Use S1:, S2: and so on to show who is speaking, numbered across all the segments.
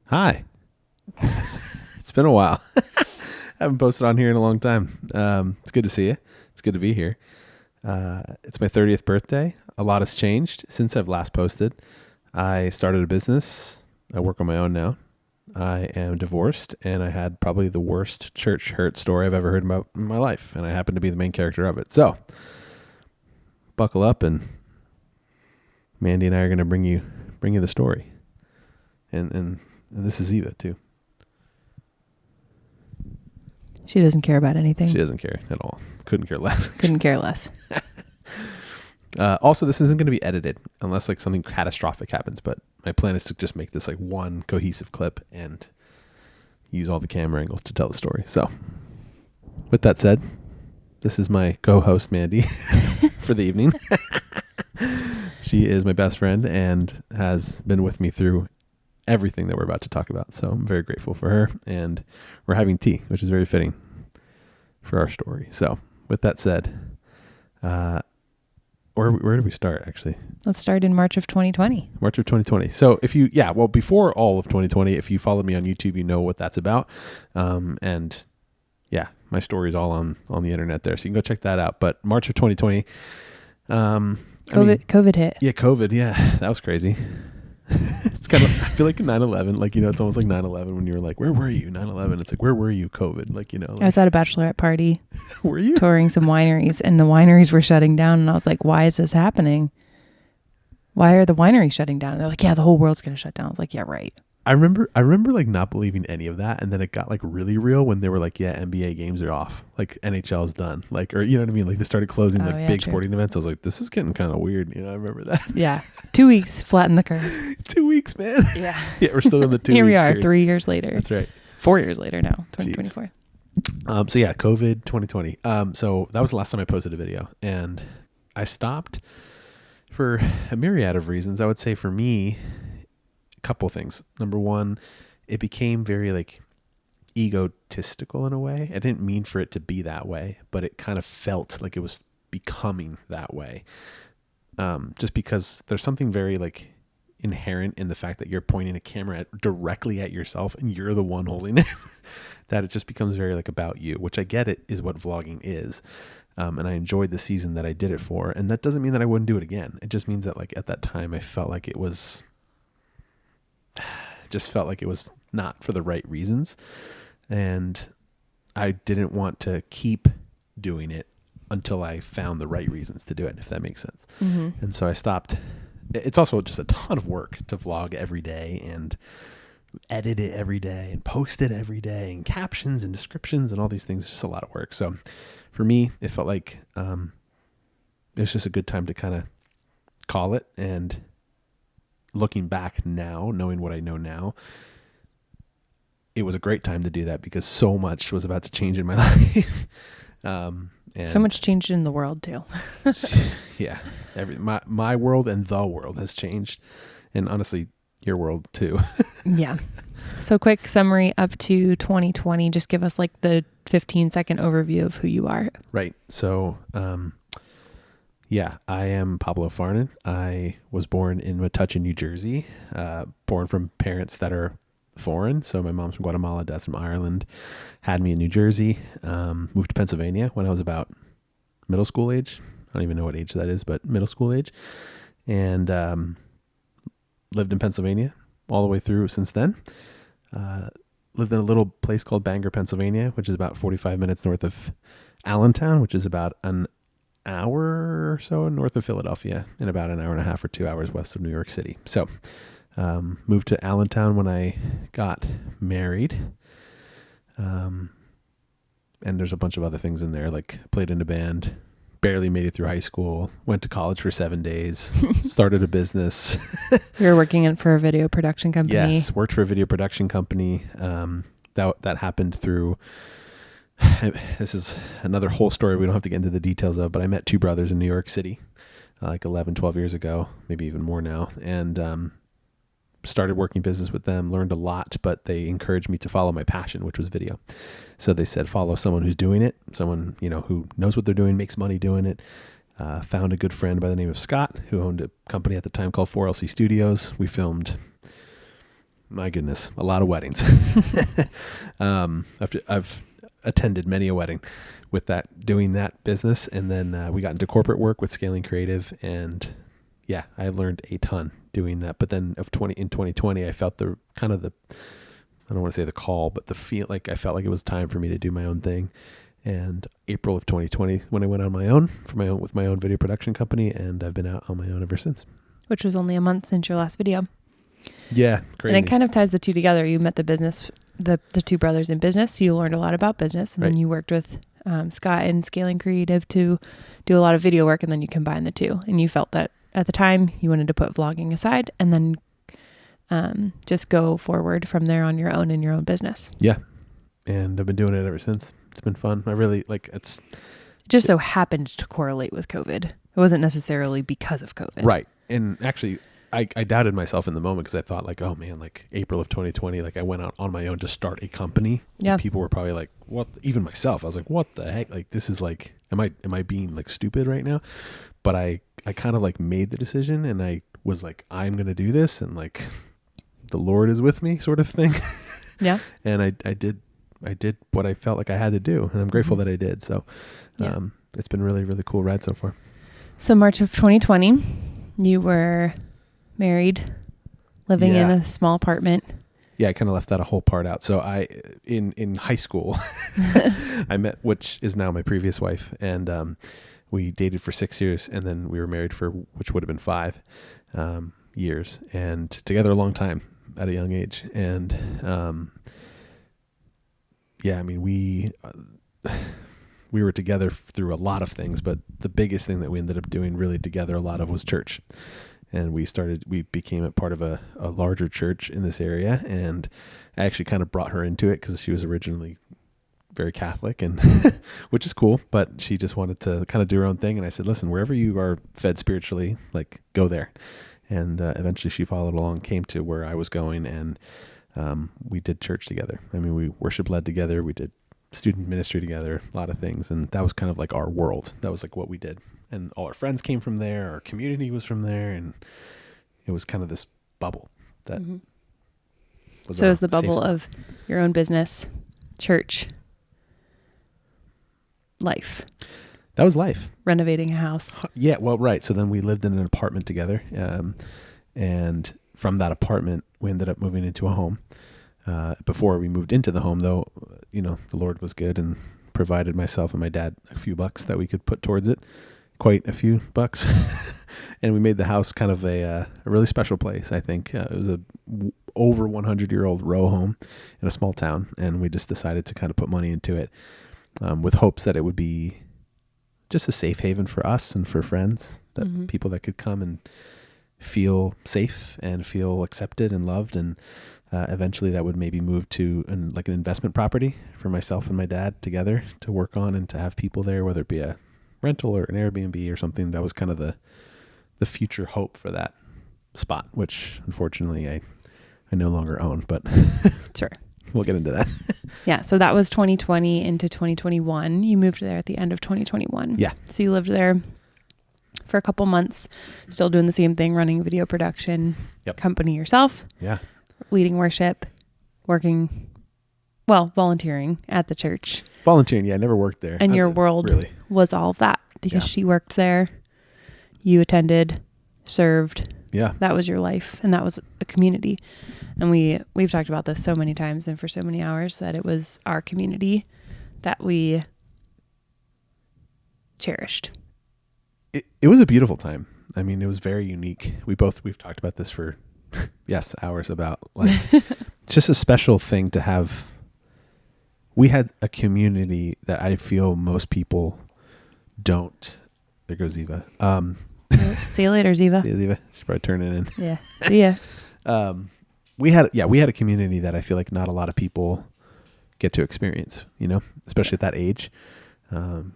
S1: Hi. It's been a while. I haven't posted on here in a long time. It's good to see you. It's good to be here. It's my 30th birthday. A lot has changed since I've last posted. I started a business. I work on my own now. I am divorced, and I had probably the worst church hurt story I've ever heard about in my life, and I happen to be the main character of it. So, buckle up, and Mandy and I are going to bring you the story. And this is Eva too.
S2: She doesn't care about anything.
S1: She doesn't care at all. Couldn't care less.
S2: Couldn't care less.
S1: Also, this isn't going to be edited unless like something catastrophic happens. But my plan is to just make this like one cohesive clip and use all the camera angles to tell the story. So, with that said, this is my co-host Mandy for the evening. She is my best friend and has been with me through everything that we're about to talk about. So I'm very grateful for her, and we're having tea, which is very fitting for our story. So with that said, where did we start actually?
S2: Let's start in March of 2020.
S1: March of 2020. So before all of 2020, if you followed me on YouTube, you know what that's about. And yeah, my story is all on the internet there. So you can go check that out. But March of 2020,
S2: COVID hit.
S1: Yeah, COVID. Yeah, that was crazy. It's kind of, I feel like 9/11, like, it's almost like 9/11 when you were like, where were you? 9/11. It's like, where were you? COVID. Like, like,
S2: I was at a bachelorette party.
S1: Were you?
S2: Touring some wineries, and the wineries were shutting down. And I was like, why is this happening? Why are the wineries shutting down? And they're like, yeah, the whole world's going to shut down. I was like, yeah, right.
S1: I remember like not believing any of that. And then it got like really real when they were like, yeah, NBA games are off. Like NHL is done. Like, or you know what I mean? Like they started closing big sporting events. I was like, this is getting kind of weird. I remember that.
S2: Yeah. 2 weeks, flatten the curve.
S1: 2 weeks, man.
S2: Yeah.
S1: Yeah. We're still in the 2
S2: Here we are,
S1: period.
S2: 3 years later.
S1: That's right.
S2: 4 years later now, 2024.
S1: So yeah, COVID 2020. So that was the last time I posted a video, and I stopped for a myriad of reasons. I would say for me, couple things. Number one, it became very like egotistical in a way. I didn't mean for it to be that way, but it kind of felt like it was becoming that way. Just because there's something very like inherent in the fact that you're pointing a camera directly at yourself and you're the one holding it, that it just becomes very like about you, which I get it is what vlogging is. And I enjoyed the season that I did it for. And that doesn't mean that I wouldn't do it again. It just means that like at that time I felt like it was not for the right reasons, and I didn't want to keep doing it until I found the right reasons to do it, if that makes sense. Mm-hmm. And so I stopped. It's also just a ton of work to vlog every day and edit it every day and post it every day and captions and descriptions and all these things. It's just a lot of work. So for me, it felt like it was just a good time to kind of call it. And looking back now, knowing what I know now, it was a great time to do that because so much was about to change in my life. And
S2: so much changed in the world too.
S1: Yeah, my world and the world has changed, and honestly, your world too.
S2: Yeah. So quick summary up to 2020. Just give us like the 15-second overview of who you are.
S1: Right. So, yeah, I am Pablo Farnan. I was born in Metuchen, New Jersey, born from parents that are foreign. So my mom's from Guatemala, dad's from Ireland, had me in New Jersey, moved to Pennsylvania when I was about middle school age. I don't even know what age that is, but middle school age. And lived in Pennsylvania all the way through since then. Lived in a little place called Bangor, Pennsylvania, which is about 45 minutes north of Allentown, which is about an hour or so north of Philadelphia and about an hour and a half or 2 hours west of New York City. So moved to Allentown when I got married. And there's a bunch of other things in there, like played in a band, barely made it through high school, went to college for 7 days, started a business.
S2: You were working for a video production company.
S1: Yes, worked for a video production company. That happened through, this is another whole story we don't have to get into the details of, but I met two brothers in New York City like 11, 12 years ago, maybe even more now. And started working business with them, learned a lot, but they encouraged me to follow my passion, which was video. So they said, follow someone who's doing it, someone, who knows what they're doing, makes money doing it. Found a good friend by the name of Scott, who owned a company at the time called 4LC Studios. We filmed my goodness, a lot of weddings. I've attended many a wedding with doing that business. And then we got into corporate work with Scaling Creative. And yeah, I learned a ton doing that. But then in 2020, I felt I don't want to say the call, but I felt like it was time for me to do my own thing. And April of 2020, when I went on my own with my own video production company, and I've been out on my own ever since.
S2: Which was only a month since your last video.
S1: Yeah, crazy.
S2: And it kind of ties the two together. You met the two brothers in business. You learned a lot about business, and then you worked with Scott in Scaling Creative to do a lot of video work, and then you combine the two. And you felt that at the time you wanted to put vlogging aside and then just go forward from there on your own in your own business.
S1: Yeah. And I've been doing it ever since. It's been fun. I really it
S2: just so happened to correlate with COVID. It wasn't necessarily because of COVID.
S1: Right. And actually, I doubted myself in the moment because I thought like, oh man, like April of 2020, like I went out on my own to start a company.
S2: Yeah.
S1: And people were probably like, what? Even myself, I was like, what the heck? Like, this is like, am I being like stupid right now? But I kind of like made the decision, and I was like, I'm going to do this. And like, the Lord is with me sort of thing.
S2: Yeah.
S1: And I did what I felt like I had to do, and I'm grateful that I did. So, it's been really, really cool ride so far.
S2: So March of 2020, you were married, living in a small apartment.
S1: Yeah, I kind of left that a whole part out. So in high school, I met, which is now my previous wife, and we dated for 6 years, and then we were married for, which would have been 5 years, and together a long time at a young age. And yeah, I mean, we were together through a lot of things, but the biggest thing that we ended up doing really together a lot of was church. And we became a part of a larger church in this area. And I actually kind of brought her into it because she was originally very Catholic, and which is cool, but she just wanted to kind of do her own thing. And I said, listen, wherever you are fed spiritually, like, go there. And eventually she followed along, came to where I was going, and we did church together. I mean, we worship led together. We did student ministry together, a lot of things. And that was kind of like our world. That was like what we did. And all our friends came from there. Our community was from there. And it was kind of this bubble that was
S2: so it was the bubble of your own business, church, life.
S1: That was life.
S2: Renovating a house.
S1: Yeah, well, right. So then we lived in an apartment together. And from that apartment, we ended up moving into a home. Before we moved into the home, though, the Lord was good and provided myself and my dad a few bucks that we could put towards it. Quite a few bucks. And we made the house kind of a really special place, I think. It was a over 100-year-old row home in a small town. And we just decided to kind of put money into it with hopes that it would be just a safe haven for us and for friends, that people that could come and feel safe and feel accepted and loved. And eventually that would maybe move to an investment property for myself and my dad together to work on, and to have people there, whether it be a rental or an Airbnb or something. That was kind of the future hope for that spot, which unfortunately I no longer own, but
S2: sure,
S1: we'll get into that.
S2: Yeah. So that was 2020 into 2021. You moved there at the end of 2021.
S1: Yeah.
S2: So you lived there for a couple months, still doing the same thing, running video production company yourself.
S1: Yeah.
S2: Leading worship, volunteering at the church.
S1: Volunteering, yeah, I never worked there.
S2: And your world
S1: really
S2: was all of that, because she worked there, you attended, served.
S1: Yeah.
S2: That was your life, and that was a community. And we've talked about this so many times and for so many hours, that it was our community that we cherished.
S1: It was a beautiful time. I mean, it was very unique. We've talked about this for hours, about like it's just a special thing to have. We had a community that I feel most people don't. There goes Eva.
S2: See you later, Ziva.
S1: See you, Eva. She's probably turning in.
S2: Yeah. See ya.
S1: We had a community that I feel like not a lot of people get to experience, especially at that age.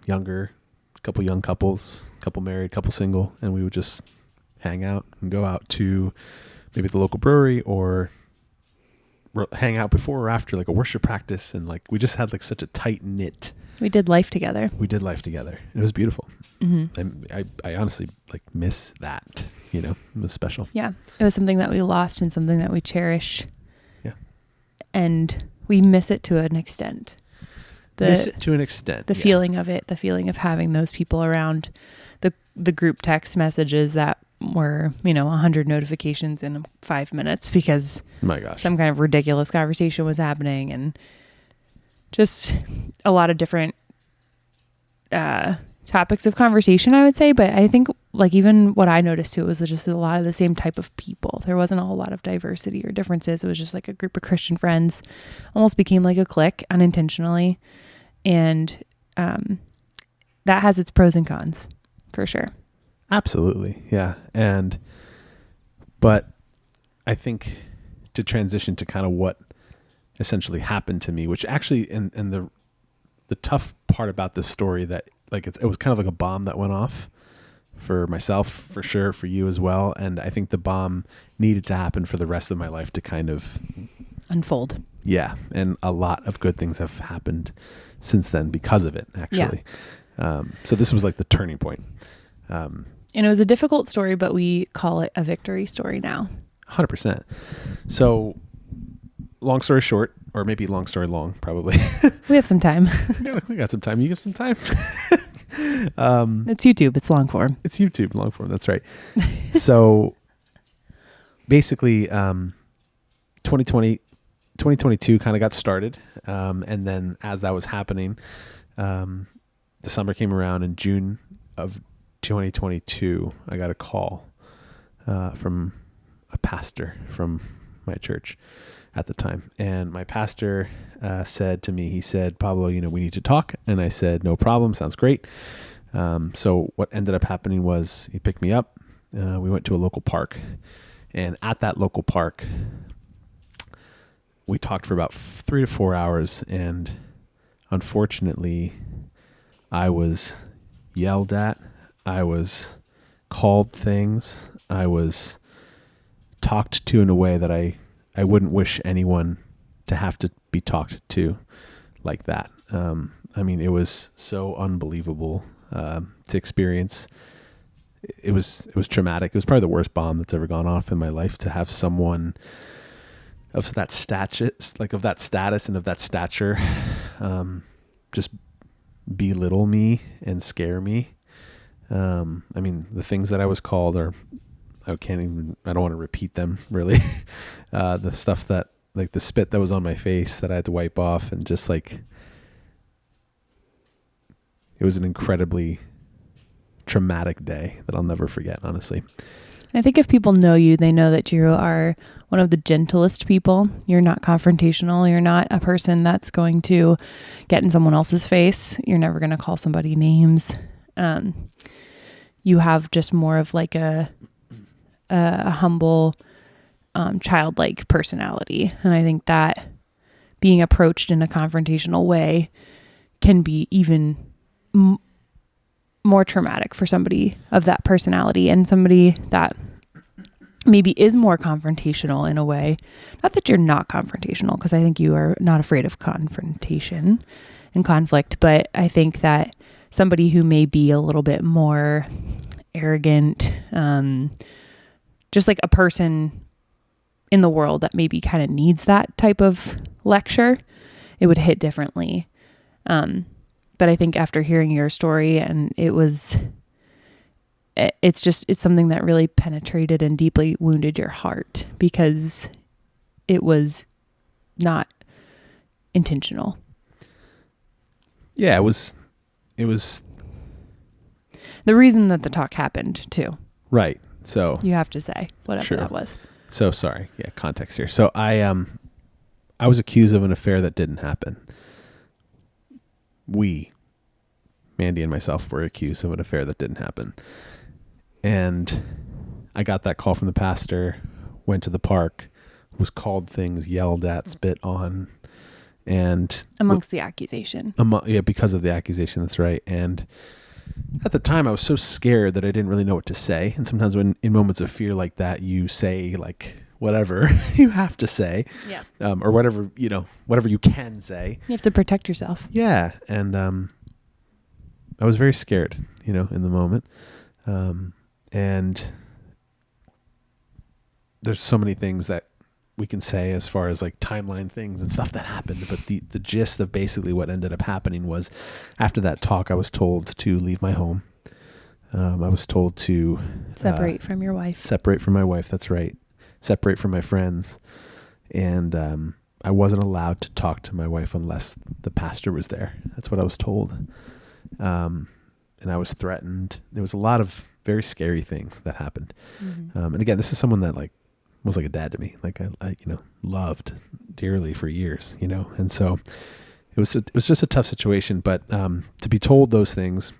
S1: Younger, a couple young couples, couple married, couple single, and we would just hang out and go out to maybe the local brewery, or hang out before or after like a worship practice. And like, we just had like such a tight knit.
S2: We did life together. It
S1: was beautiful. I honestly like miss that, it was special.
S2: Yeah. It was something that we lost and something that we cherish and we miss it to an extent.
S1: Miss it to an extent.
S2: The feeling of it, the feeling of having those people around, the group text messages that were, 100 notifications in 5 minutes because
S1: my gosh,
S2: some kind of ridiculous conversation was happening, and just a lot of different topics of conversation, I would say. But I think like even what I noticed too was just a lot of the same type of people. There wasn't a whole lot of diversity or differences. It was just like a group of Christian friends, almost became like a clique unintentionally. And that has its pros and cons for sure.
S1: Absolutely. Yeah. But I think to transition to kind of what essentially happened to me, which actually, and the tough part about this story that like, it was kind of like a bomb that went off for myself, for sure, for you as well. And I think the bomb needed to happen for the rest of my life to kind of
S2: unfold.
S1: Yeah. And a lot of good things have happened since then because of it, actually. Yeah. So this was like the turning point.
S2: And it was a difficult story, but we call it a victory story now.
S1: 100%. So long story short, or maybe long story long, probably.
S2: We have some time.
S1: We got some time. You have some time.
S2: It's YouTube. It's long form.
S1: It's YouTube long form. That's right. So basically, 2022 kind of got started. And then as that was happening, the summer came around in June of 2022. I got a call from a pastor from my church at the time. And my pastor said to me, he said, Pablo, we need to talk. And I said, no problem. Sounds great. So what ended up happening was he picked me up. We went to a local park. And at that local park, we talked for about 3 to 4 hours. And unfortunately, I was yelled at. I was called things. I was talked to in a way that I wouldn't wish anyone to have to be talked to like that. It was so unbelievable to experience. It was traumatic. It was probably the worst bomb that's ever gone off in my life, to have someone of that status, like of that status and of that stature, just belittle me and scare me. The things that I was called are, I don't want to repeat them really. The stuff that, like the spit that was on my face that I had to wipe off, and just like, it was an incredibly traumatic day that I'll never forget, honestly.
S2: I think if people know you, they know that you are one of the gentlest people. You're not confrontational. You're not a person that's going to get in someone else's face. You're never going to call somebody names. You have just more of like a humble, childlike personality. And I think that being approached in a confrontational way can be even more traumatic for somebody of that personality, and somebody that maybe is more confrontational in a way. Not that you're not confrontational, because I think you are not afraid of confrontation and conflict, but I think that somebody who may be a little bit more arrogant, just like a person in the world that maybe kind of needs that type of lecture, it would hit differently. But I think after hearing your story, and it's something that really penetrated and deeply wounded your heart, because it was not intentional.
S1: Yeah, it was
S2: the reason that the talk happened too.
S1: Right. So
S2: you have to say whatever
S1: sure.
S2: That was.
S1: So sorry. Yeah. Context here. So I was accused of an affair that didn't happen. Mandy and myself, were accused of an affair that didn't happen. And I got that call from the pastor, went to the park, was called things, yelled at, spit on, and
S2: amongst the accusation.
S1: Because of the accusation. That's right. And at the time I was so scared that I didn't really know what to say. And sometimes when in moments of fear like that, you say like whatever you have to say, or whatever you can say.
S2: You have to protect yourself.
S1: Yeah. And, I was very scared, in the moment. And there's so many things that we can say as far as like timeline things and stuff that happened. But the gist of basically what ended up happening was, after that talk, I was told to leave my home. I was told to
S2: separate from your wife.
S1: Separate from my wife. That's right. Separate from my friends. And I wasn't allowed to talk to my wife unless the pastor was there. That's what I was told. And I was threatened. There was a lot of very scary things that happened.
S2: Mm-hmm.
S1: And again, this is someone that like was like a dad to me. Like I loved dearly for years, and so it was just a tough situation. But to be told those things,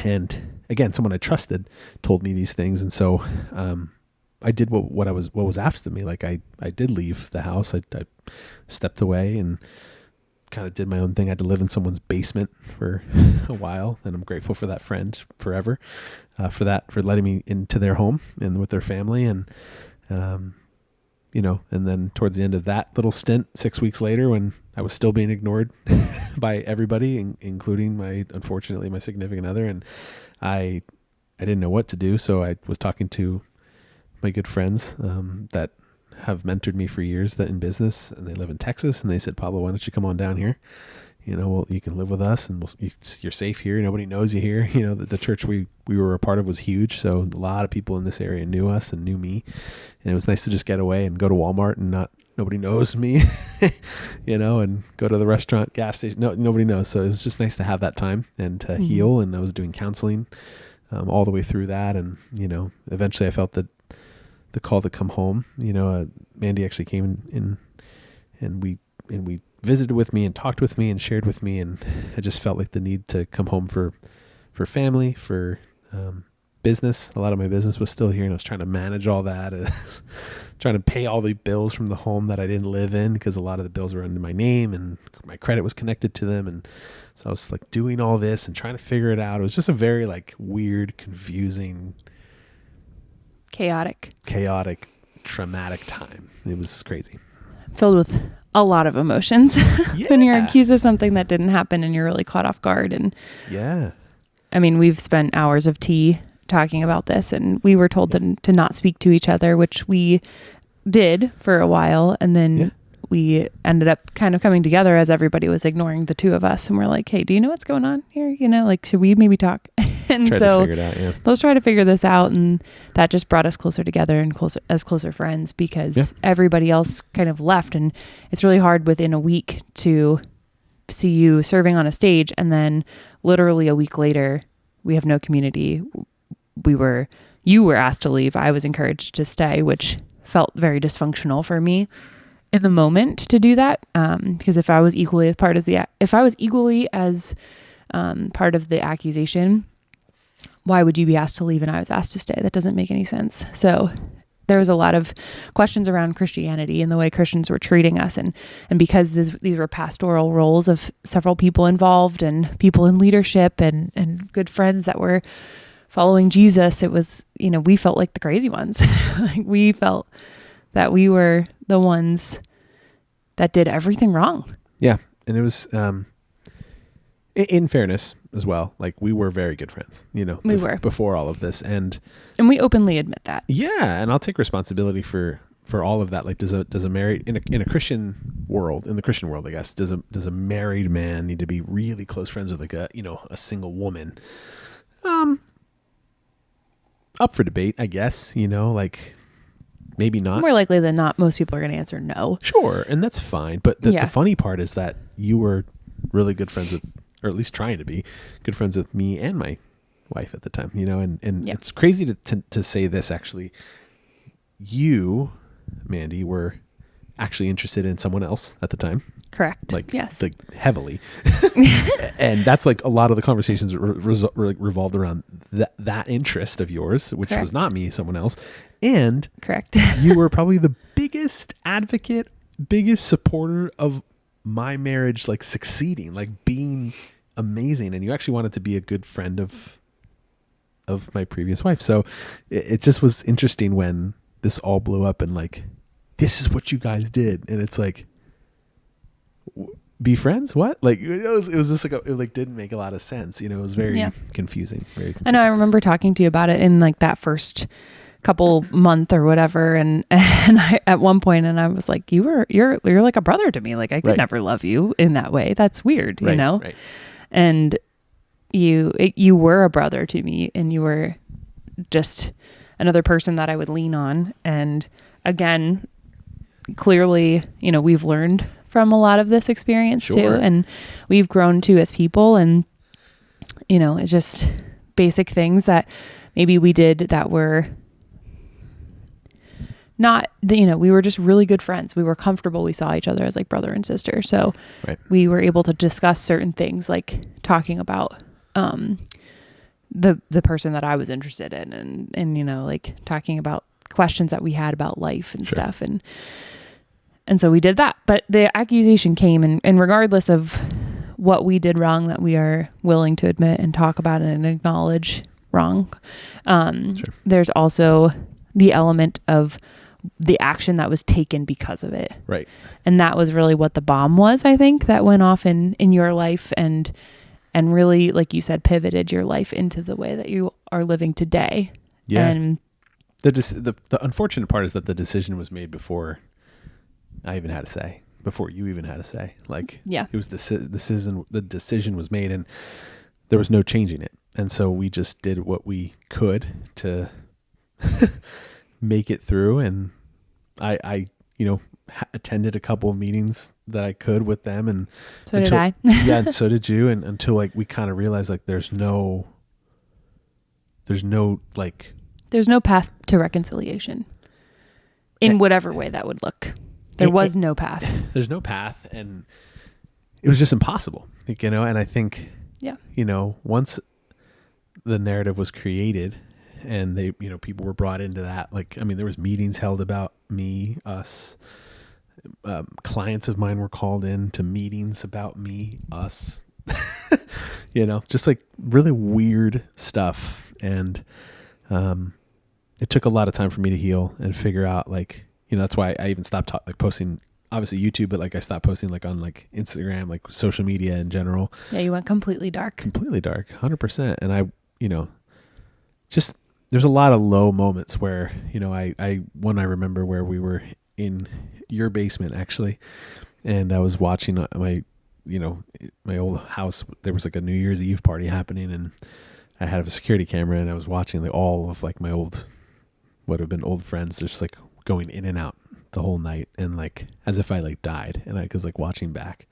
S1: and again, someone I trusted told me these things, and so I did what was asked of me. Like I did leave the house. I stepped away and kind of did my own thing. I had to live in someone's basement for a while, and I'm grateful for that friend forever, for letting me into their home and with their family. And and then towards the end of that little stint, 6 weeks later, when I was still being ignored by everybody, including unfortunately my significant other, and I didn't know what to do. So I was talking to my good friends that have mentored me for years, that in business, and they live in Texas, and they said, Pablo, why don't you come on down here? Well, you can live with us, and you're safe here. Nobody knows you here. The church we were a part of was huge, so a lot of people in this area knew us and knew me, and it was nice to just get away and go to Walmart and nobody knows me, and go to the restaurant, gas station. No, nobody knows. So it was just nice to have that time and to heal. And I was doing counseling all the way through that, and eventually I felt the call to come home. Mandy actually came in and we visited with me and talked with me and shared with me, and I just felt like the need to come home for family, for business. A lot of my business was still here, and I was trying to manage all that, trying to pay all the bills from the home that I didn't live in, because a lot of the bills were under my name and my credit was connected to them. And so I was like doing all this and trying to figure it out. It was just a very like weird, confusing, chaotic, traumatic time. It was crazy.
S2: Filled with a lot of emotions.
S1: Yeah.
S2: When you're accused of something that didn't happen and you're really caught off guard. And
S1: yeah,
S2: I mean, we've spent hours of tea talking about this, and we were told to not speak to each other, which we did for a while. And then we ended up kind of coming together as everybody was ignoring the two of us. And we're like, hey, do you know what's going on here? Should we maybe talk? And
S1: try to figure it out. Yeah.
S2: Let's try to figure this out. And that just brought us closer together and closer friends, because everybody else kind of left. And it's really hard within a week to see you serving on a stage, and then literally a week later, we have no community. You were asked to leave. I was encouraged to stay, which felt very dysfunctional for me in the moment to do that. Because if I was equally as part of the accusation, why would you be asked to leave and I was asked to stay? That doesn't make any sense. So there was a lot of questions around Christianity and the way Christians were treating us. And because these were pastoral roles of several people involved and people in leadership and good friends that were following Jesus, it was, we felt like the crazy ones. Like we felt that we were the ones that did everything wrong.
S1: Yeah. And it was, in fairness as well, like we were very good friends, we were before all of this. And
S2: we openly admit that.
S1: Yeah. And I'll take responsibility for all of that. Like does a married, in a Christian world, I guess, does a married man need to be really close friends with like a single woman? Up for debate, I guess, like maybe not.
S2: More likely than not, most people are going to answer no.
S1: Sure. And that's fine. But the funny part is that you were really good friends with, or at least trying to be good friends with me and my wife at the time, and it's crazy to say this, actually. You, Mandy, were actually interested in someone else at the time.
S2: Correct.
S1: Like,
S2: yes.
S1: Like heavily. And that's like a lot of the conversations revolved around that interest of yours, which was not me, someone else. And
S2: correct.
S1: You were probably the biggest advocate, biggest supporter of my marriage, like succeeding, like being amazing. And you actually wanted to be a good friend of my previous wife. So it just was interesting when this all blew up and like, this is what you guys did. And it's like, be friends? What? Like it was just like, it didn't make a lot of sense. It was very confusing. Very confusing.
S2: I know. I remember talking to you about it in like that first couple month or whatever. And I, at one point, and I was like, you're like a brother to me. Like I could never love you in that way. That's weird, you know?
S1: Right.
S2: And you were a brother to me, and you were just another person that I would lean on. And again, clearly, you know, we've learned from a lot of this experience too, and we've grown too as people. And, you know, it's just basic things that maybe we did that were not, you know, we were just really good friends. We were comfortable. We saw each other as like brother and sister. So we were able to discuss certain things, like talking about, the person that I was interested in, and, you know, like talking about questions that we had about life and stuff. And so we did that, but the accusation came, and regardless of what we did wrong, that we are willing to admit and talk about it and acknowledge wrong. There's also the element of the action that was taken because of it.
S1: Right.
S2: And that was really what the bomb was, I think, that went off in your life, and really, like you said, pivoted your life into the way that you are living today.
S1: Yeah.
S2: And
S1: the unfortunate part is that the decision was made before I even had a say, before you even had a say. Like, it was the decision was made, and there was no changing it. And so we just did what we could to make it through. And I you know, attended a couple of meetings that I could with them, and
S2: so did I.
S1: Yeah, and so did you. And until like we kind of realized like there's no
S2: path to reconciliation in whatever way that would look. There was no path. There's
S1: no path, and it was just impossible, you know. And I think, you know, once the narrative was created, and they, you know, people were brought into that. Like, I mean, there was meetings held about me, us. Clients of mine were called in to meetings about me, us. You know, just like really weird stuff, and it took a lot of time for me to heal and figure out, like, you know, that's why I even stopped posting, obviously YouTube, but like I stopped posting like on like Instagram, like social media in general.
S2: Yeah, you went completely dark.
S1: 100%. And I, you know, just, there's a lot of low moments where, you know, I remember where we were in your basement actually, and I was watching my old house. There was like a New Year's Eve party happening, and I had a security camera, and I was watching like all of like my old, what have been old friends, just like going in and out the whole night, and like as if I like died, and I was like watching back.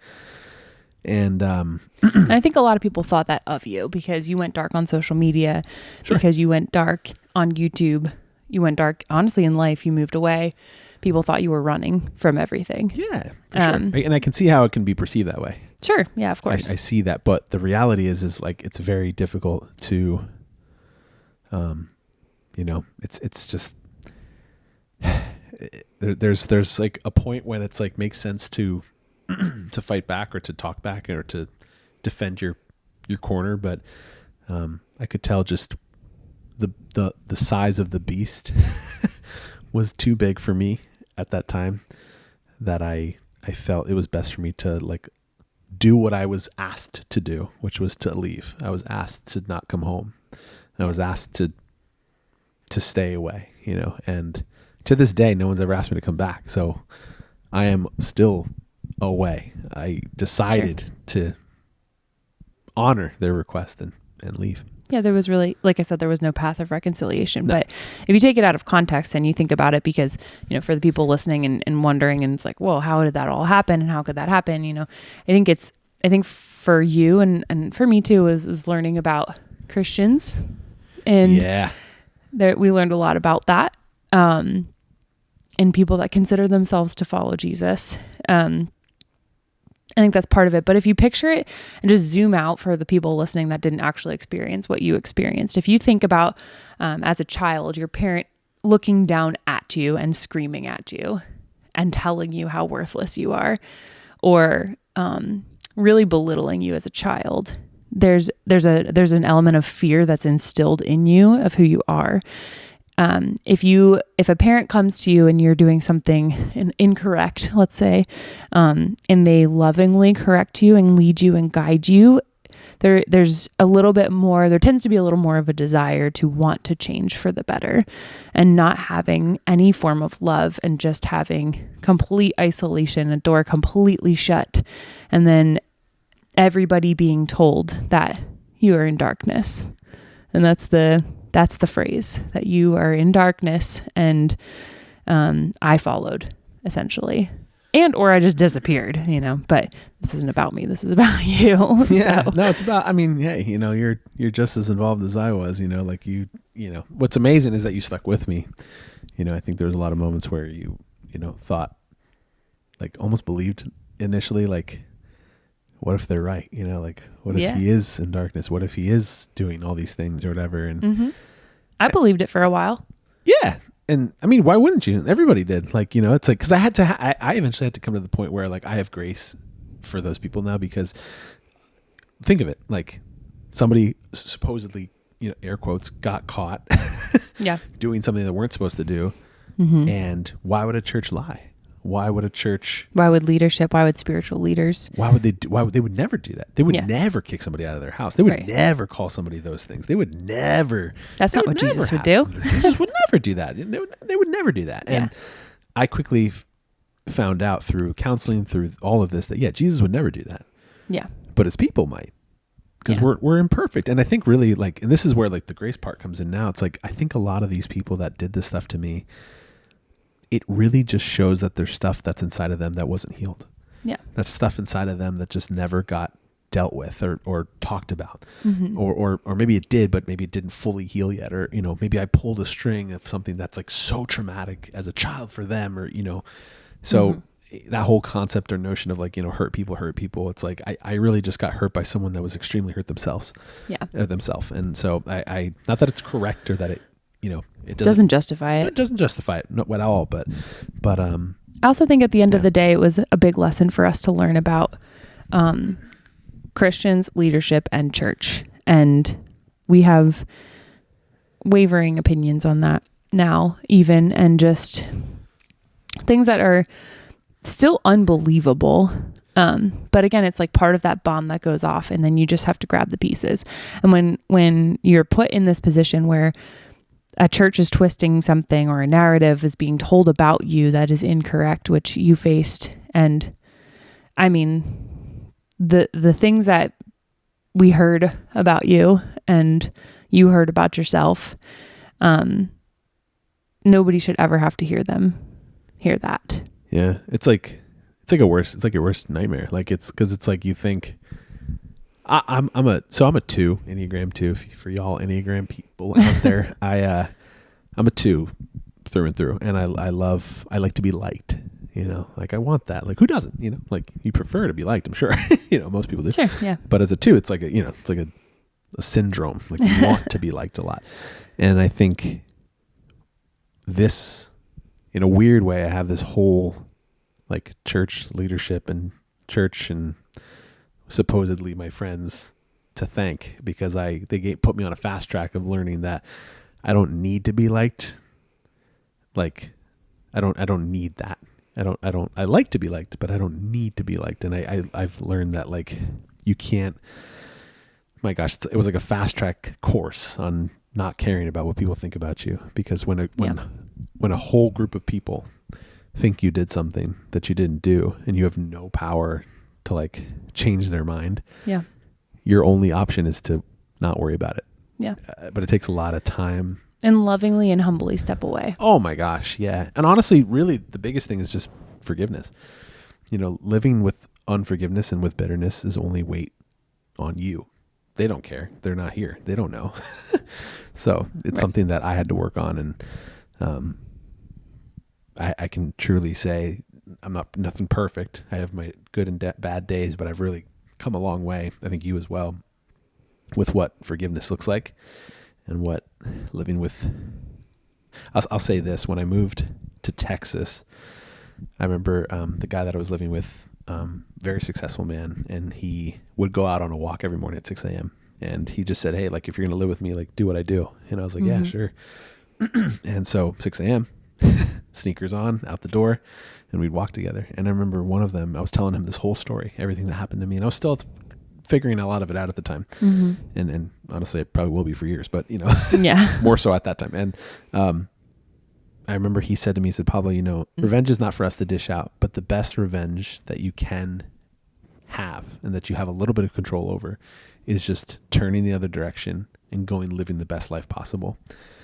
S1: And
S2: I think a lot of people thought that of you, because you went dark on social media, because you went dark on YouTube, you went dark honestly in life, you moved away. People thought you were running from everything.
S1: Yeah, for sure. And I can see how it can be perceived that way.
S2: Sure. Yeah, of course.
S1: I see that, but the reality is like it's very difficult to, you know, it's just there's like a point when it's like makes sense to to fight back or to talk back or to defend your corner, but I could tell just the size of the beast was too big for me at that time, that I felt it was best for me to like do what I was asked to do, which was to leave. I was asked to not come home. I was asked to stay away, you know, and to this day, no one's ever asked me to come back. So I am still away. I decided to honor their request and leave.
S2: Yeah, there was really, like I said, there was no path of reconciliation. No. But if you take it out of context and you think about it, because, you know, for the people listening and wondering, and it's like, well, how did that all happen? And how could that happen? You know, I think for you and for me too, was learning about Christians. And we learned a lot about that. And people that consider themselves to follow Jesus. I think that's part of it. But if you picture it and just zoom out for the people listening that didn't actually experience what you experienced, if you think about as a child, your parent looking down at you and screaming at you and telling you how worthless you are, or really belittling you as a child, there's an element of fear that's instilled in you of who you are. If a parent comes to you and you're doing something incorrect, let's say, and they lovingly correct you and lead you and guide you, there's a little bit more, there tends to be a little more of a desire to want to change for the better, and not having any form of love and just having complete isolation, a door completely shut, and then everybody being told that you are in darkness. And that's the phrase, that you are in darkness. And I followed, essentially. And or I just disappeared, but this isn't about me. This is about you.
S1: Yeah.
S2: So.
S1: No, it's about, I mean, hey, you're just as involved as I was, like what's amazing is that you stuck with me. I think there was a lot of moments where you thought, like, almost believed initially, like, what if they're right? Like, what if he is in darkness? What if he is doing all these things or whatever? And
S2: I believed it for a while.
S1: Yeah. And I mean, why wouldn't you? Everybody did. Like, it's like, cause I eventually had to come to the point where, like, I have grace for those people now, because think of it, like, somebody supposedly, air quotes, got caught doing something they weren't supposed to do. And why would a church lie? Why would leadership, why would spiritual leaders, they would never do that. They would never kick somebody out of their house. They would never call somebody those things. They would never.
S2: That's not what Jesus would do.
S1: Jesus would never do that. They would never do that. And I quickly found out through counseling, through all of this, that Jesus would never do that.
S2: Yeah.
S1: But his people might. Because we're imperfect. And I think really, like, and this is where, like, the grace part comes in now. It's like, I think a lot of these people that did this stuff to me, it really just shows that there's stuff that's inside of them that wasn't healed.
S2: Yeah.
S1: That's stuff inside of them that just never got dealt with or talked about. Or maybe it did, but maybe it didn't fully heal yet. Or, maybe I pulled a string of something that's, like, so traumatic as a child for them, or, so that whole concept or notion of, like, hurt people. It's like, I really just got hurt by someone that was extremely hurt themselves. Themselves. And so I not that it's correct or that it doesn't justify it. It doesn't justify it at all. But I
S2: also think at the end of the day, it was a big lesson for us to learn about Christians, leadership, and church. And we have wavering opinions on that now, even, and just things that are still unbelievable. But again, it's like part of that bomb that goes off, and then you just have to grab the pieces. And when you're put in this position where a church is twisting something, or a narrative is being told about you that is incorrect, which you faced. And I mean, the things that we heard about you and you heard about yourself, nobody should ever have to hear that.
S1: Yeah. It's like your worst nightmare. Like, it's cause it's like, you think I'm a 2, Enneagram 2 for y'all Enneagram people out there. I'm a 2 through and through. And I like to be liked, like, I want that. Like, who doesn't, like, you prefer to be liked, I'm sure, most people do.
S2: Sure. Yeah.
S1: But as a 2, it's like a syndrome. Like, you want to be liked a lot. And I think this, in a weird way, I have this whole, like, church leadership and church and supposedly my friends to thank, because they put me on a fast track of learning that I don't need to be liked. Like, I don't need that. I like to be liked, but I don't need to be liked. And I've learned that, like, you can't, my gosh, it was like a fast track course on not caring about what people think about you. Because when a whole group of people think you did something that you didn't do, and you have no power to, like, change their mind, your only option is to not worry about it. But it takes a lot of time,
S2: and lovingly and humbly step away.
S1: Oh my gosh. Yeah. And honestly, really the biggest thing is just forgiveness. Living with unforgiveness and with bitterness is only weight on you. They don't care. They're not here. They don't know. So it's something that I had to work on. And I can truly say I'm nothing perfect. I have my good and bad days, but I've really come a long way. I think you as well, with what forgiveness looks like and what living with. I'll say this: when I moved to Texas, I remember the guy that I was living with, very successful man, and he would go out on a walk every morning at 6 a.m. And he just said, "Hey, like, if you're gonna live with me, like, do what I do." And I was like, "Yeah, sure." And so 6 a.m. sneakers on, out the door, and we'd walk together. And I remember one of them, I was telling him this whole story, everything that happened to me, and I was still figuring a lot of it out at the time. And honestly, it probably will be for years, but
S2: Yeah.
S1: more so at that time. And, I remember he said to me, he said, Pablo, revenge is not for us to dish out, but the best revenge that you can have and that you have a little bit of control over is just turning the other direction and living the best life possible.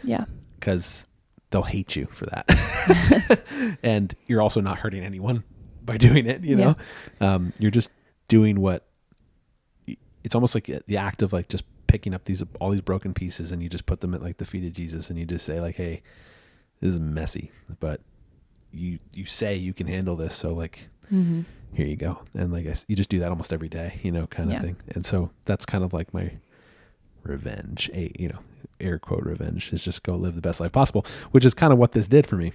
S2: Yeah.
S1: Because they'll hate you for that. And you're also not hurting anyone by doing it, you're just doing what it's almost like the act of like just picking up all these broken pieces, and you just put them at like the feet of Jesus, and you just say like, hey, this is messy, but you say you can handle this. So like, here you go. And like, you just do that almost every day, kind of thing. And so that's kind of like my revenge, air quote revenge, is just go live the best life possible, which is kind of what this did for me.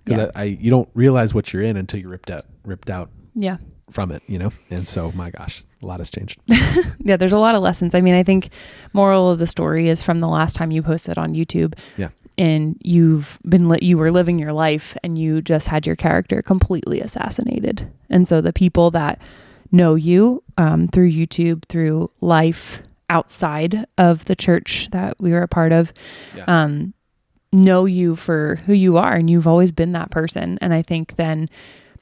S1: Because you don't realize what you're in until you're ripped out from it, And so, my gosh, a lot has changed.
S2: Yeah, there's a lot of lessons. I mean, I think moral of the story is from the last time you posted on YouTube. Yeah. And you were living your life, and you just had your character completely assassinated. And so the people that know you through YouTube, through life outside of the church that we were a part of, know you for who you are, and you've always been that person. And I think then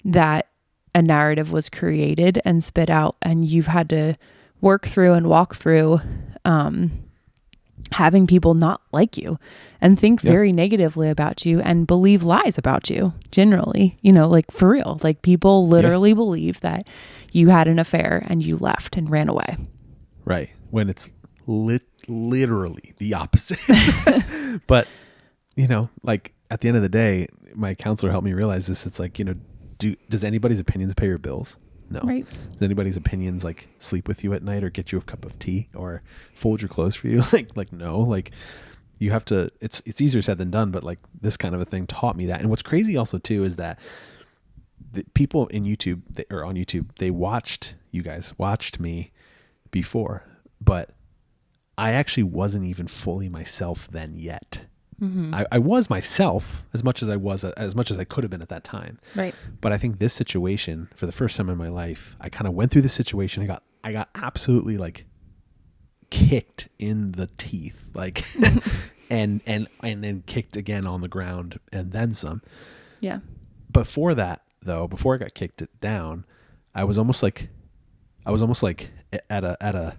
S2: that a narrative was created and spit out, and you've had to work through and walk through having people not like you and think very negatively about you and believe lies about you generally, like for real. Like people literally believe that you had an affair and you left and ran away.
S1: Right. When it's literally the opposite. But, like at the end of the day, my counselor helped me realize this. It's like, does anybody's opinions pay your bills? No. Right. Does anybody's opinions like sleep with you at night or get you a cup of tea or fold your clothes for you? like no, like you have to, it's easier said than done, but like this kind of a thing taught me that. And what's crazy also too, is that the people in YouTube on YouTube, you guys watched me before, but I actually wasn't even fully myself then yet. I was myself as much as I could have been at that time. Right. But I think this situation, for the first time in my life, I kind of went through the situation. I got absolutely like kicked in the teeth, like, and then kicked again on the ground and then some. Yeah. Before that though, before I got kicked down, I was almost like at a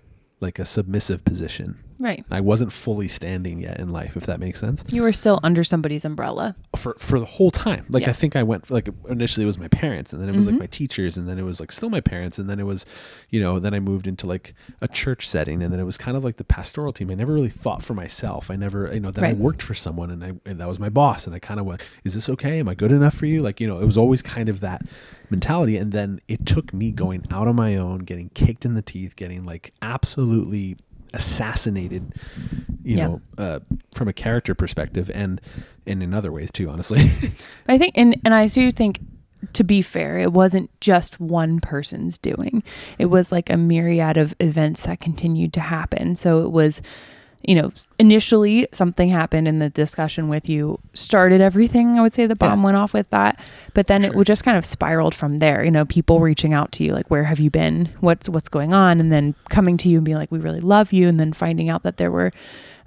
S1: submissive position. Right. I wasn't fully standing yet in life, if that makes sense.
S2: You were still under somebody's umbrella.
S1: For the whole time. Like, I think I went, like, initially it was my parents, and then it was like my teachers, and then it was like still my parents, and then it was, then I moved into like a church setting, and then it was kind of like the pastoral team. I never really thought for myself. I never, then I worked for someone, and that was my boss, and I kind of went, is this okay? Am I good enough for you? Like, it was always kind of that mentality. And then it took me going out on my own, getting kicked in the teeth, getting like absolutely assassinated, from a character perspective, and in other ways too, honestly.
S2: I think, and I do think, to be fair, it wasn't just one person's doing. It was like a myriad of events that continued to happen. So it was, initially something happened, and the discussion with you started everything. I would say the bomb went off with that, but then it would just kind of spiraled from there. People reaching out to you, like, where have you been? What's going on? And then coming to you and being like, we really love you. And then finding out that there were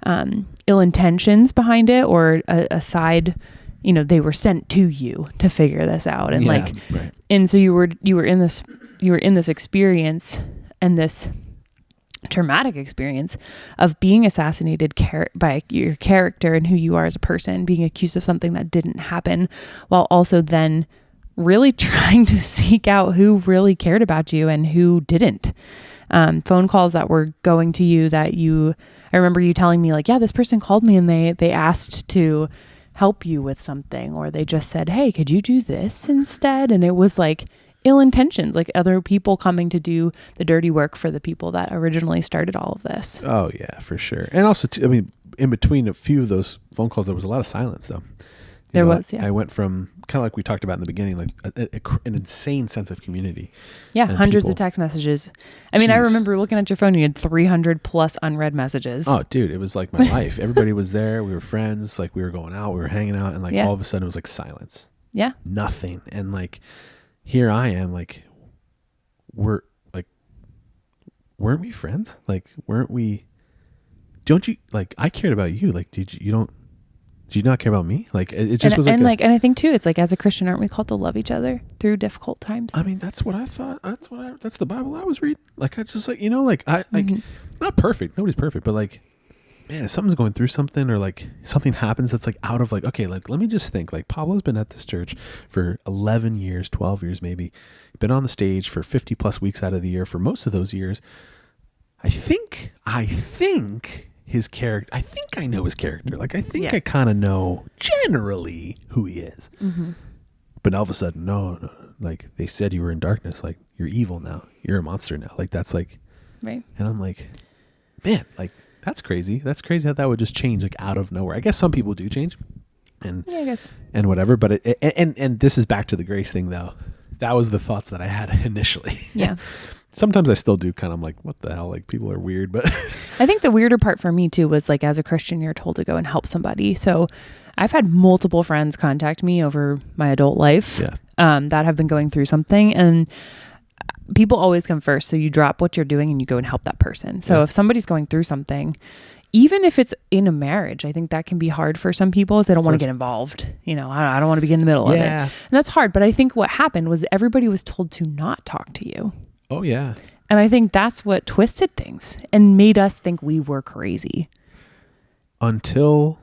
S2: ill intentions behind it, or a side, they were sent to you to figure this out. And and so you were in this experience, and this traumatic experience of being assassinated by your character and who you are as a person, being accused of something that didn't happen, while also then really trying to seek out who really cared about you and who didn't. Phone calls that were going to you I remember you telling me like, yeah, this person called me and they asked to help you with something, or they just said, hey, could you do this instead? And it was like ill intentions, like other people coming to do the dirty work for the people that originally started all of this.
S1: Oh yeah, for sure. And also, in between a few of those phone calls, there was a lot of silence though.
S2: There was, yeah.
S1: I went from kind of like we talked about in the beginning, like an insane sense of community.
S2: Yeah, hundreds of text messages. I mean, I remember looking at your phone, you had 300 plus unread messages.
S1: Oh, dude, it was like my life. Everybody was there. We were friends. Like we were going out, we were hanging out, and like all of a sudden it was like silence.
S2: Yeah.
S1: Nothing. And like, here I am, like, we're like, weren't we friends? Like, weren't we, don't you, like, I cared about you. Like, did you not care about me? Like, it just was like,
S2: and I think too, it's like, as a Christian, aren't we called to love each other through difficult times?
S1: I mean, that's what I thought. That's the Bible I was reading. Like, I just like, like
S2: Mm-hmm.
S1: not perfect. Nobody's perfect, but like, man, if something's going through something or like something happens that's like out of like, okay, like, let me just think. Like, Pablo's been at this church for 11 years, 12 years, maybe been on the stage for 50 plus weeks out of the year. For most of those years, I think his character, I think I know his character. Like, I think I kind of know generally who he is.
S2: Mm-hmm.
S1: But all of a sudden, no, like, they said you were in darkness. Like, you're evil now. You're a monster now. Like, that's like,
S2: Right.
S1: and I'm like, man, like, that's crazy. That's crazy how that would just change like out of nowhere. I guess some people do change and,
S2: Yeah, I guess.
S1: and whatever, but and this is back to the grace thing though. That was the thoughts that I had initially.
S2: Yeah.
S1: Sometimes I still do kind of like, what the hell? Like, people are weird, but
S2: I think the weirder part for me too was like, as a Christian, you're told to go and help somebody. So I've had multiple friends contact me over my adult life that have been going through something, and people always come first. So you drop what you're doing and you go and help that person. So if somebody's going through something, even if it's in a marriage, I think that can be hard for some people if they don't want to get involved. I don't want to be in the middle of it. And that's hard. But I think what happened was everybody was told to not talk to you.
S1: Oh yeah.
S2: And I think that's what twisted things and made us think we were crazy.
S1: Until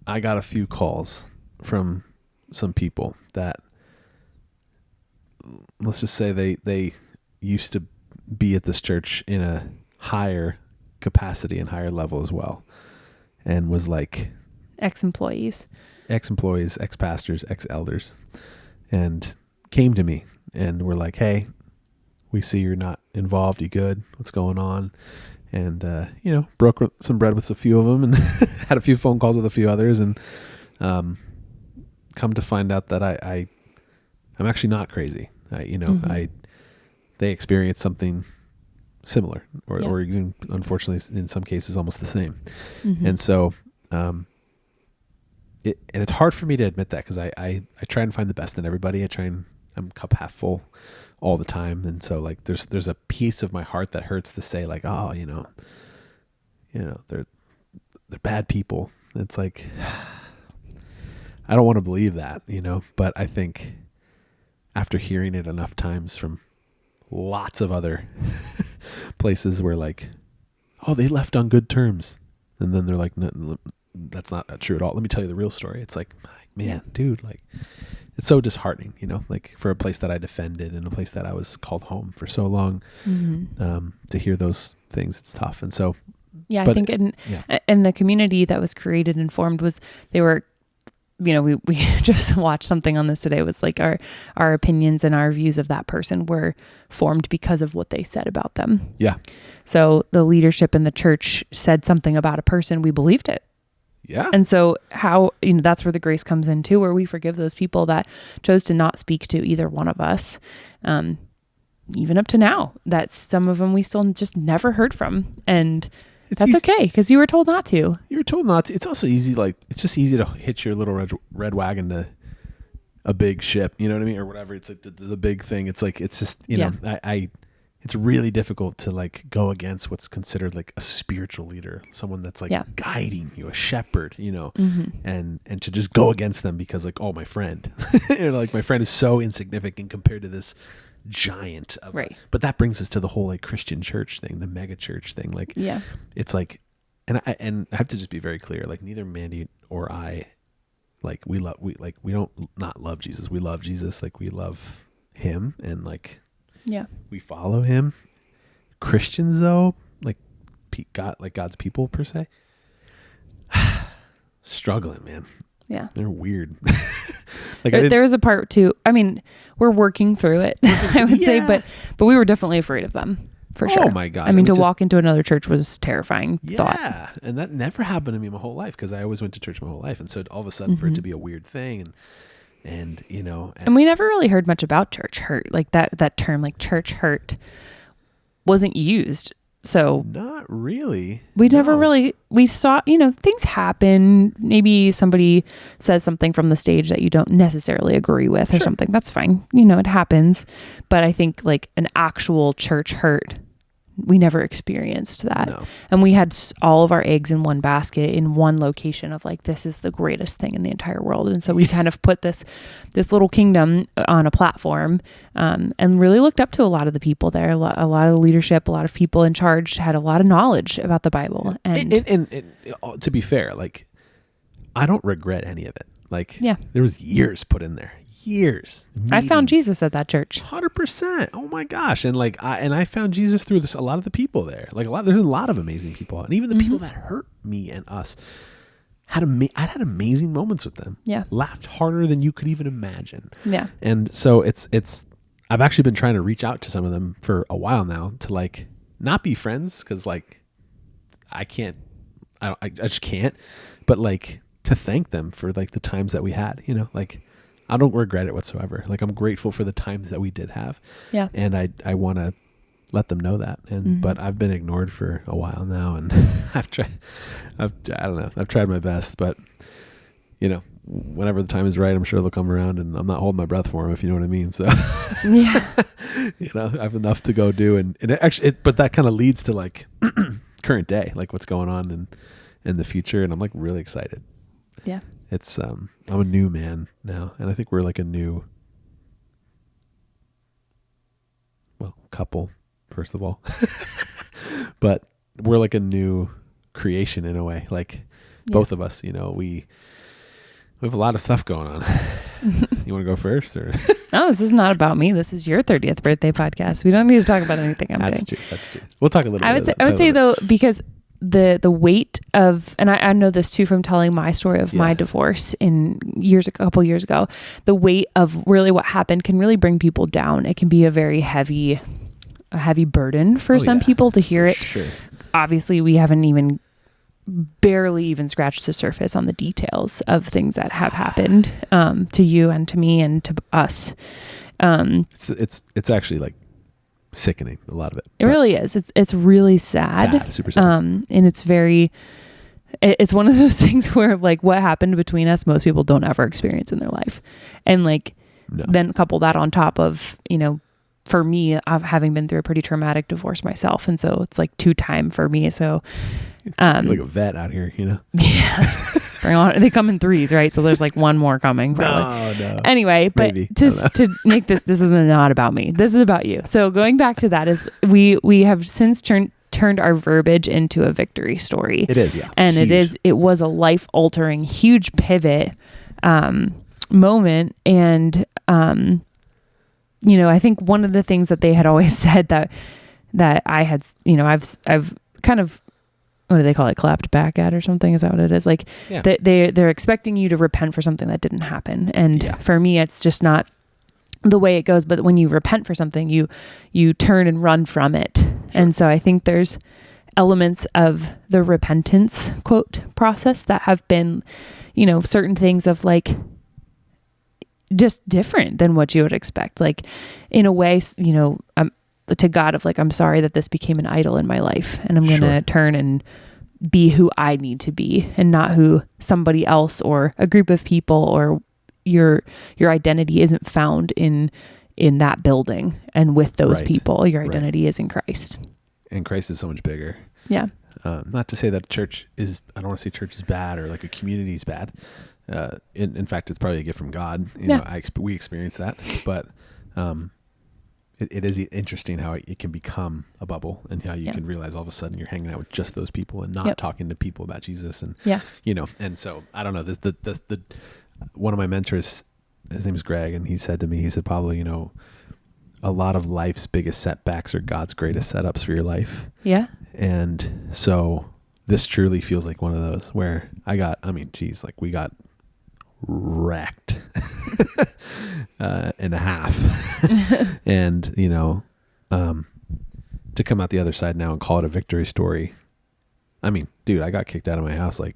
S1: I got a few calls from some people that, let's just say they used to be at this church in a higher capacity and higher level as well. And was like
S2: Ex-employees,
S1: ex-pastors, ex-elders, and came to me and were like, hey, we see you're not involved. You good? What's going on? And, broke some bread with a few of them and had a few phone calls with a few others, and come to find out that I'm actually not crazy. They experienced something similar or even, unfortunately, in some cases, almost the same. Mm-hmm. And so, and it's hard for me to admit that because I try and find the best in everybody. I'm cup half full all the time. And so like, there's a piece of my heart that hurts to say like, oh, they're bad people. It's like, I don't want to believe that, but I think after hearing it enough times from lots of other places where like, oh, they left on good terms. And then they're like, no, that's not true at all. Let me tell you the real story. It's like, man, dude, like, it's so disheartening, like for a place that I defended and a place that I was called home for so long, to hear those things, it's tough. And so,
S2: I think in the community that was created and formed they were, we just watched something on this today. It was like our opinions and our views of that person were formed because of what they said about them. Yeah. So the leadership in the church said something about a person, we believed it. Yeah. And so how, that's where the grace comes in too, where we forgive those people that chose to not speak to either one of us. Even up to now, that some of them we still just never heard from. And that's okay because you were told not to. You were told not to. It's also easy. Like, it's just easy to hitch your little red wagon to a big ship, you know what I mean? Or whatever. It's like the big thing. It's like, it's just, you know, it's really difficult to like go against what's considered like a spiritual leader, someone that's like guiding you, a shepherd, and to just go against them because like, oh, my friend, like my friend is so insignificant compared to this giant of, but that brings us to the whole like Christian church thing, the mega church thing. Like, it's like, and I have to just be very clear, like neither Mandy or I, like we don't not love Jesus. We love Jesus. Like we love him and like, we follow him. Christians though, like God, like God's people per se, struggling, man. Yeah. They're weird. Like there was a part too. I mean, we're working through it, I would say, but we were definitely afraid of them for sure. Oh my God. I mean, to walk into another church was terrifying thought. Yeah. And that never happened to me my whole life because I always went to church my whole life. And so all of a sudden for it to be a weird thing and you know, and we never really heard much about church hurt. Like that term, like church hurt wasn't used. So not really. We never really, we saw, you know, things happen. Maybe somebody says something from the stage that you don't necessarily agree with or something. That's fine. You know, it happens. But I think like an actual church hurt we never experienced that.
S1: No.
S2: And we had all of our eggs in one basket in one location of like, this is the greatest thing in the entire world. And so we kind of put this little kingdom on a platform, and really looked up to a lot of the people there. A lot of the leadership, a lot of people in charge had a lot of knowledge about the Bible. And
S1: to be fair, like, I don't regret any of it. Like,
S2: yeah,
S1: there was years put in there. Years.
S2: I found Jesus at that church.
S1: 100%. Oh my gosh. And like, I found Jesus through a lot of the people there. Like there's a lot of amazing people. And even the people that hurt me and us I had amazing moments with them.
S2: Yeah.
S1: Laughed harder than you could even imagine.
S2: Yeah.
S1: And so I've actually been trying to reach out to some of them for a while now to like not be friends. Cause like I just can't, but like to thank them for like the times that we had, you know, like I don't regret it whatsoever. Like I'm grateful for the times that we did have.
S2: Yeah.
S1: And I want to let them know that. And, but I've been ignored for a while now, and I've tried my best, but you know, whenever the time is right, I'm sure they'll come around, and I'm not holding my breath for them, if you know what I mean. So
S2: yeah,
S1: you know, I have enough to go do. And but that kind of leads to like current day, like what's going on in the future. And I'm like really excited.
S2: Yeah.
S1: It's, I'm a new man now, and I think we're like a new, couple, first of all, but we're like a new creation in a way. Like both of us, you know, we have a lot of stuff going on. You want to go first, or?
S2: No, this is not about me. This is your 30th birthday podcast. We don't need to talk about anything I'm doing.
S1: That's true. We'll talk a little bit.
S2: I would say though, because the weight of, and I know this too from telling my story of my divorce a couple years ago, the weight of really what happened can really bring people down. It can be a very heavy burden for some people to hear it.
S1: Sure.
S2: Obviously, we haven't barely even scratched the surface on the details of things that have happened to you and to me and to us.
S1: It's actually like sickening, a lot of it.
S2: It really is. It's really sad.
S1: Super sad.
S2: And it's one of those things where like what happened between us, most people don't ever experience in their life. And like, then couple that on top of, you know, for me, having been through a pretty traumatic divorce myself. And so it's like 2-time for me. So,
S1: you're like a vet out here, you know?
S2: Yeah. They come in 3s, right? So there's like one more coming. Probably. No. Anyway, but to make this is not about me. This is about you. So going back to that is we have since turned our verbiage into a victory story.
S1: It is, yeah.
S2: And
S1: huge.
S2: it was a life altering, huge pivot, moment. And, you know, I think one of the things that they had always said that I had, you know, I've kind of, what do they call it? Clapped back at or something? Is that what it is? Like they're expecting you to repent for something that didn't happen. And for me, it's just not the way it goes. But when you repent for something, you turn and run from it. Sure. And so I think there's elements of the repentance quote process that have been, you know, certain things of like, just different than what you would expect. Like in a way, you know, to God of like, I'm sorry that this became an idol in my life, and I'm going to turn and be who I need to be and not who somebody else or a group of people or your identity isn't found in that building and with those people. Your identity is in Christ. And
S1: Christ is so much bigger.
S2: Yeah.
S1: Not to say that church is, I don't want to say church is bad or like a community is bad. In fact, it's probably a gift from God. You know, we experience that, but it is interesting how it can become a bubble, and how you can realize all of a sudden you're hanging out with just those people and not talking to people about Jesus. And you know, and so I don't know. The one of my mentors, his name is Greg, and he said to me, he said, Pablo, you know, a lot of life's biggest setbacks are God's greatest setups for your life. Yeah. And so this truly feels like one of those where we got wrecked in a half. And, you know, to come out the other side now and call it a victory story. I mean, dude, I got kicked out of my house like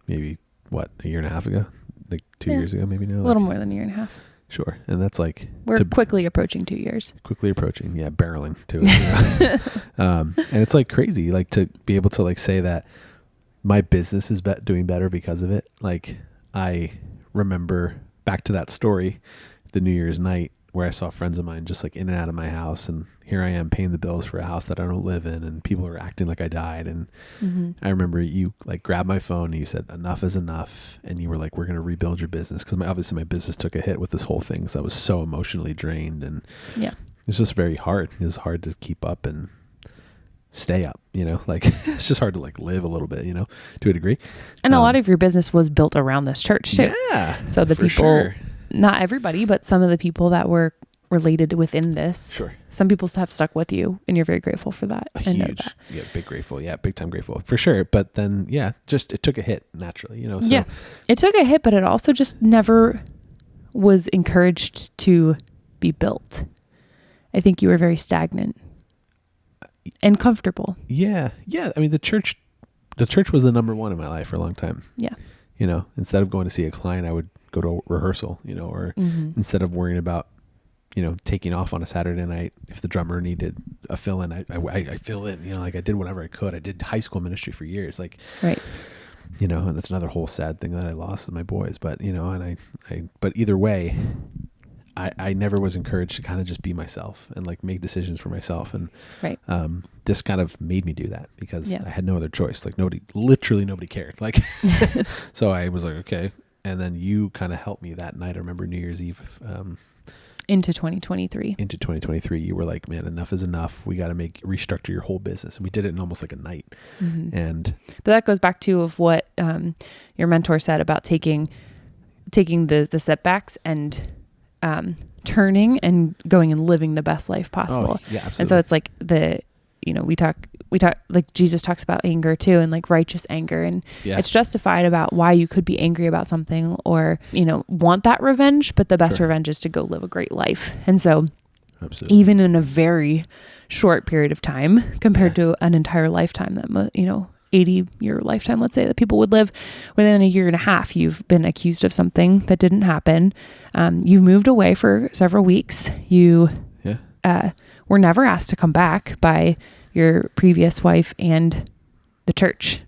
S1: maybe a year and a half ago, like 2 years ago, maybe now.
S2: A little more than a year and a half.
S1: Sure. And that's like,
S2: we're quickly approaching 2 years.
S1: Barreling to it. You know? And it's like crazy, like to be able to like say that my business is doing better because of it. Like I remember back to that story, the New Year's night where I saw friends of mine just like in and out of my house, and here I am paying the bills for a house that I don't live in, and people are acting like I died. And I remember you like grabbed my phone and you said, enough is enough. And you were like, we're going to rebuild your business. Cause obviously my business took a hit with this whole thing. Cause I was so emotionally drained, and
S2: Yeah.
S1: it was just very hard. It was hard to keep up and stay up, like it's just hard to like live a little bit, to a degree.
S2: And a lot of your business was built around this church too.
S1: Yeah.
S2: So the
S1: for
S2: people,
S1: sure.
S2: not everybody, but some of the people that were related within this,
S1: Sure.
S2: some people have stuck with you, and you're very grateful for that. I know
S1: Huge.
S2: that.
S1: Yeah. Big time grateful for sure. But then, just, it took a hit naturally, so.
S2: Yeah. It took a hit, but it also just never was encouraged to be built. I think you were very stagnant and comfortable.
S1: Yeah. Yeah. I mean, the church was the number one in my life for a long time.
S2: Yeah.
S1: Instead of going to see a client, I would go to a rehearsal, or instead of worrying about, taking off on a Saturday night, if the drummer needed a fill in, I fill in, like I did whatever I could. I did high school ministry for years. Like,
S2: right.
S1: And that's another whole sad thing that I lost with my boys, but, and but either way, I never was encouraged to kind of just be myself and like make decisions for myself. And,
S2: right.
S1: This kind of made me do that because
S2: Yeah.
S1: I had no other choice. Like literally nobody cared. Like, so I was like, okay. And then you kind of helped me that night. I remember New Year's Eve,
S2: into 2023.
S1: Into 2023, you were like, man, enough is enough. We got to restructure your whole business. And we did it in almost like a night. And
S2: but that goes back to of what your mentor said about taking the setbacks and turning and going and living the best life possible.
S1: Yeah, absolutely.
S2: And so it's like we talk like Jesus talks about anger too, and like righteous anger, and it's justified about why you could be angry about something or, want that revenge, but the best revenge is to go live a great life. And so
S1: absolutely.
S2: Even in a very short period of time compared to an entire lifetime that, 80-year lifetime, let's say, that people would live, within a year and a half, you've been accused of something that didn't happen. You moved away for several weeks. You were never asked to come back by your previous wife and the church.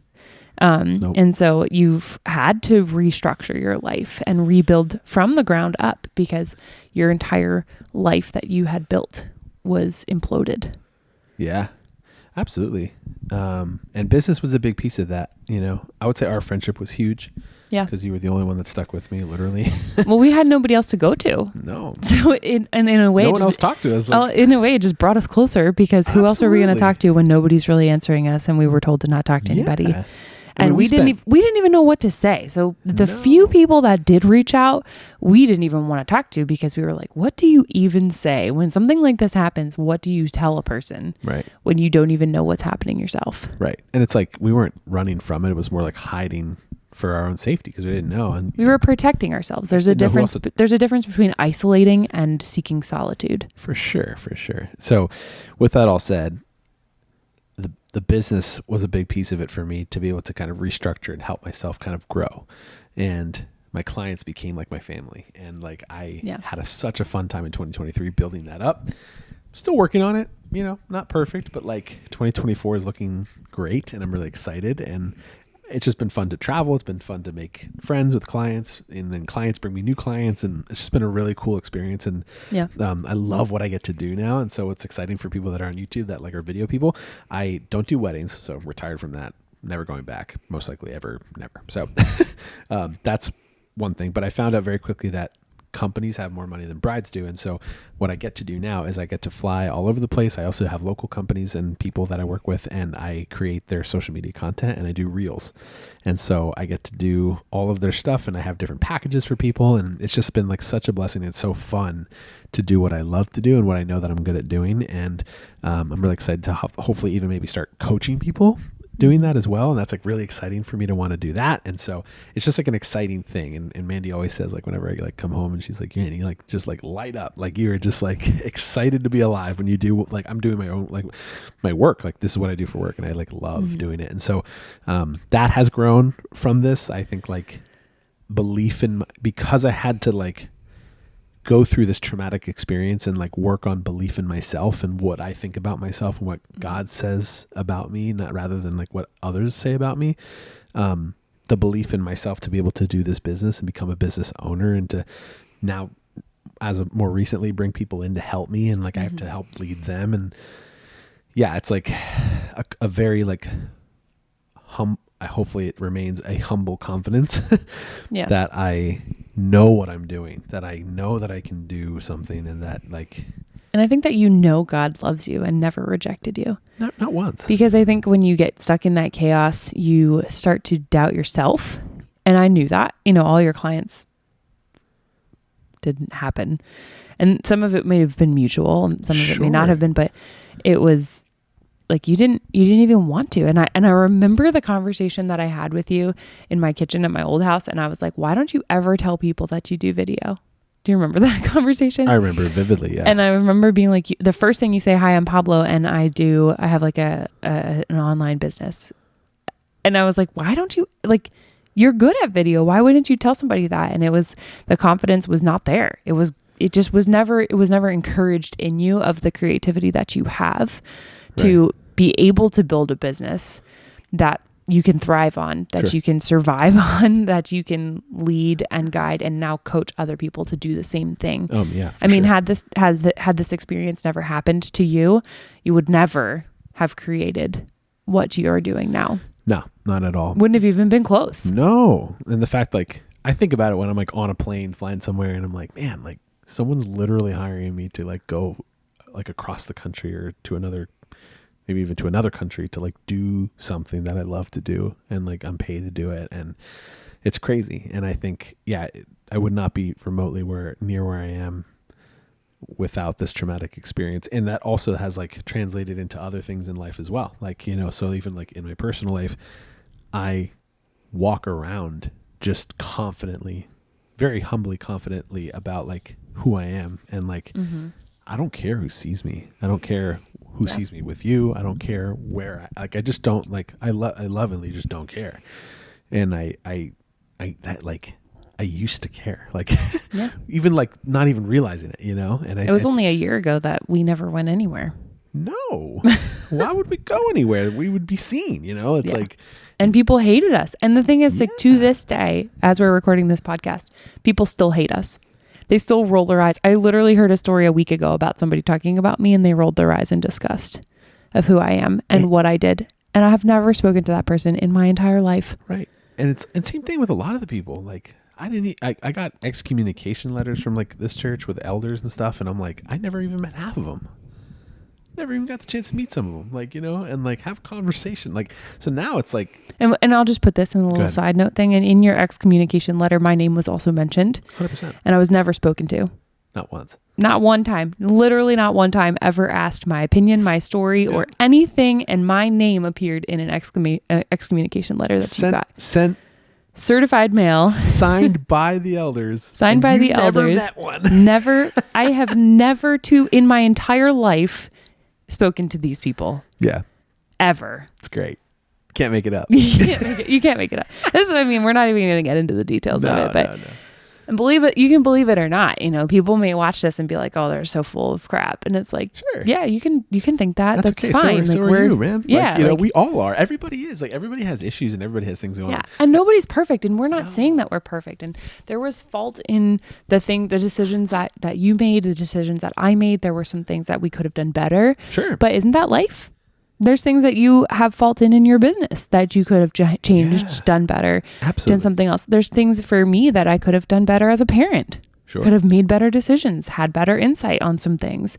S1: Nope.
S2: And so you've had to restructure your life and rebuild from the ground up because your entire life that you had built was imploded.
S1: Yeah, absolutely. And business was a big piece of that. I would say our friendship was huge.
S2: Yeah.
S1: Because you were the only one that stuck with me, literally.
S2: Well, we had nobody else to go to.
S1: No.
S2: So in a way,
S1: no one else talked to us. Like,
S2: in a way, it just brought us closer because who else are we going to talk to when nobody's really answering us and we were told to not talk to anybody?
S1: Yeah.
S2: And we didn't even know what to say. So the few people that did reach out, we didn't even want to talk to because we were like, what do you even say when something like this happens? What do you tell a person when you don't even know what's happening yourself?
S1: Right. And it's like, we weren't running from it. It was more like hiding for our own safety because we didn't know. And
S2: we were protecting ourselves. There's a difference. There's a difference between isolating and seeking solitude.
S1: For sure. So with that all said, the business was a big piece of it for me to be able to kind of restructure and help myself kind of grow. And my clients became like my family. And like I had such a fun time in 2023 building that up. Still working on it, not perfect, but like 2024 is looking great and I'm really excited. And it's just been fun to travel. It's been fun to make friends with clients, and then clients bring me new clients, and it's just been a really cool experience. And I love what I get to do now. And so it's exciting for people that are on YouTube that like are video people. I don't do weddings, so I'm retired from that. Never going back, most likely ever, never. So that's one thing. But I found out very quickly that companies have more money than brides do. And so what I get to do now is I get to fly all over the place. I also have local companies and people that I work with, and I create their social media content and I do reels. And so I get to do all of their stuff, and I have different packages for people. And it's just been like such a blessing. It's so fun to do what I love to do and what I know that I'm good at doing. And I'm really excited to hopefully even maybe start coaching people doing that as well. And that's like really exciting for me to want to do that. And so it's just like an exciting thing. And Mandy always says, like, whenever I like come home and she's like, you like just like light up, like you're just like excited to be alive when you do, like, I'm doing my own, like my work, like this is what I do for work. And I like love doing it. And so that has grown from this. I think like belief in because I had to like go through this traumatic experience and like work on belief in myself and what I think about myself and what God says about me, not rather than like what others say about me. The belief in myself to be able to do this business and become a business owner and to now as of more recently bring people in to help me, and like I have to help lead them. And yeah, it's like a very like hopefully it remains a humble confidence
S2: Yeah.
S1: that I know what I'm doing, that I know that I can do something, and that like.
S2: And I think that you know God loves you and never rejected you.
S1: Not once.
S2: Because I think when you get stuck in that chaos, you start to doubt yourself. And I knew that, all your clients didn't happen. And some of it may have been mutual and some of it may not have been, but it was like you didn't even want to. And I remember the conversation that I had with you in my kitchen at my old house. And I was like, why don't you ever tell people that you do video? Do you remember that conversation?
S1: I remember it vividly, yeah.
S2: And I remember being like, the first thing you say, hi, I'm Pablo, and I have like an online business. And I was like, why don't you, like, you're good at video. Why wouldn't you tell somebody that? And the confidence was not there. It was never encouraged in you of the creativity that you have to be able to build a business that you can thrive on, that you can survive on, that you can lead and guide and now coach other people to do the same thing.
S1: Yeah.
S2: I mean, had this experience never happened to you, you would never have created what you're doing now.
S1: No, not at all.
S2: Wouldn't have even been close.
S1: No. And the fact, like, I think about it when I'm like on a plane flying somewhere and I'm like, man, like someone's literally hiring me to like go like across the country or to another, maybe even to another country to like do something that I love to do. And like, I'm paid to do it. And it's crazy. And I think, I would not be remotely near where I am without this traumatic experience. And that also has like translated into other things in life as well. Like, so even like in my personal life, I walk around just confidently, very humbly confidently about like who I am. And like, I don't care who sees me. I don't care who sees me with you. I don't care where I just don't like, I lovingly just don't care. And I used to care, like even like not even realizing it, and
S2: it was only a year ago that we never went anywhere.
S1: No, why would we go anywhere? We would be seen, it's like,
S2: and people hated us. And the thing is like to this day, as we're recording this podcast, people still hate us. They still roll their eyes. I literally heard a story a week ago about somebody talking about me and they rolled their eyes in disgust of who I am and what I did. And I have never spoken to that person in my entire life.
S1: Right. And same thing with a lot of the people. Like I got excommunication letters from like this church with elders and stuff. And I'm like, I never even met half of them. Never even got the chance to meet some of them, like, and like have conversation. Like, so now it's like,
S2: and I'll just put this in a little side note thing. And in your excommunication letter, my name was also mentioned
S1: 100%.
S2: And I was never spoken to.
S1: Not once.
S2: Not one time, literally not one time ever asked my opinion, my story or anything. And my name appeared in an excommunication letter that you got.
S1: Sent.
S2: Certified mail.
S1: Signed by the elders.
S2: Signed by the elders.
S1: Never met one.
S2: Never. I have never in my entire life spoken to these people.
S1: Yeah.
S2: Ever.
S1: It's great. Can't make it up.
S2: You can't make it up. This is, we're not even going to get into the details of it, but and believe it, you can believe it or not. People may watch this and be like, "Oh, they're so full of crap," and it's like,
S1: sure,
S2: yeah, you can think that. That's
S1: okay.
S2: fine.
S1: So are you, man.
S2: Yeah,
S1: like, we all are. Everybody is. Like, everybody has issues and everybody has things going on.
S2: And nobody's perfect, and we're not saying that we're perfect. And there was fault in the decisions that you made, the decisions that I made. There were some things that we could have done better.
S1: Sure,
S2: but isn't that life? There's things that you have fault in your business that you could have changed, done better, done something else. There's things for me that I could have done better as a parent.
S1: Sure.
S2: Could have made better decisions, had better insight on some things,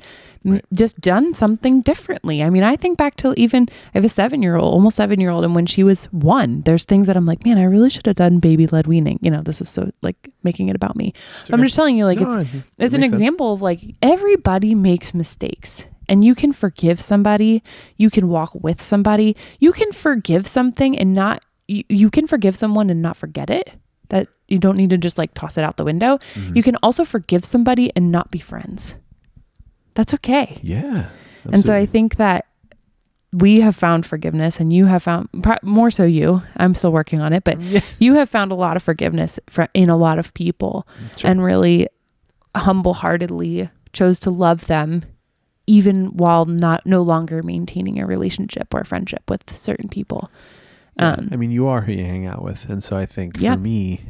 S2: just done something differently. I think back to I have a 7-year-old, almost 7-year-old. And when she was 1, there's things that I'm like, man, I really should have done baby-led weaning. This is so like making it about me. Okay. I'm just telling you, like, it's an example of like, everybody makes mistakes. And you can forgive somebody, you can walk with somebody, you can forgive something and not, you can forgive someone and not forget it. That you don't need to just like toss it out the window. Mm-hmm. You can also forgive somebody and not be friends. That's okay.
S1: Yeah. Absolutely.
S2: And so I think that we have found forgiveness and you have found, more so you, I'm still working on it, but you have found a lot of forgiveness in a lot of people and really humble-heartedly chose to love them even while no longer maintaining a relationship or a friendship with certain people.
S1: You are who you hang out with. And so I think for me,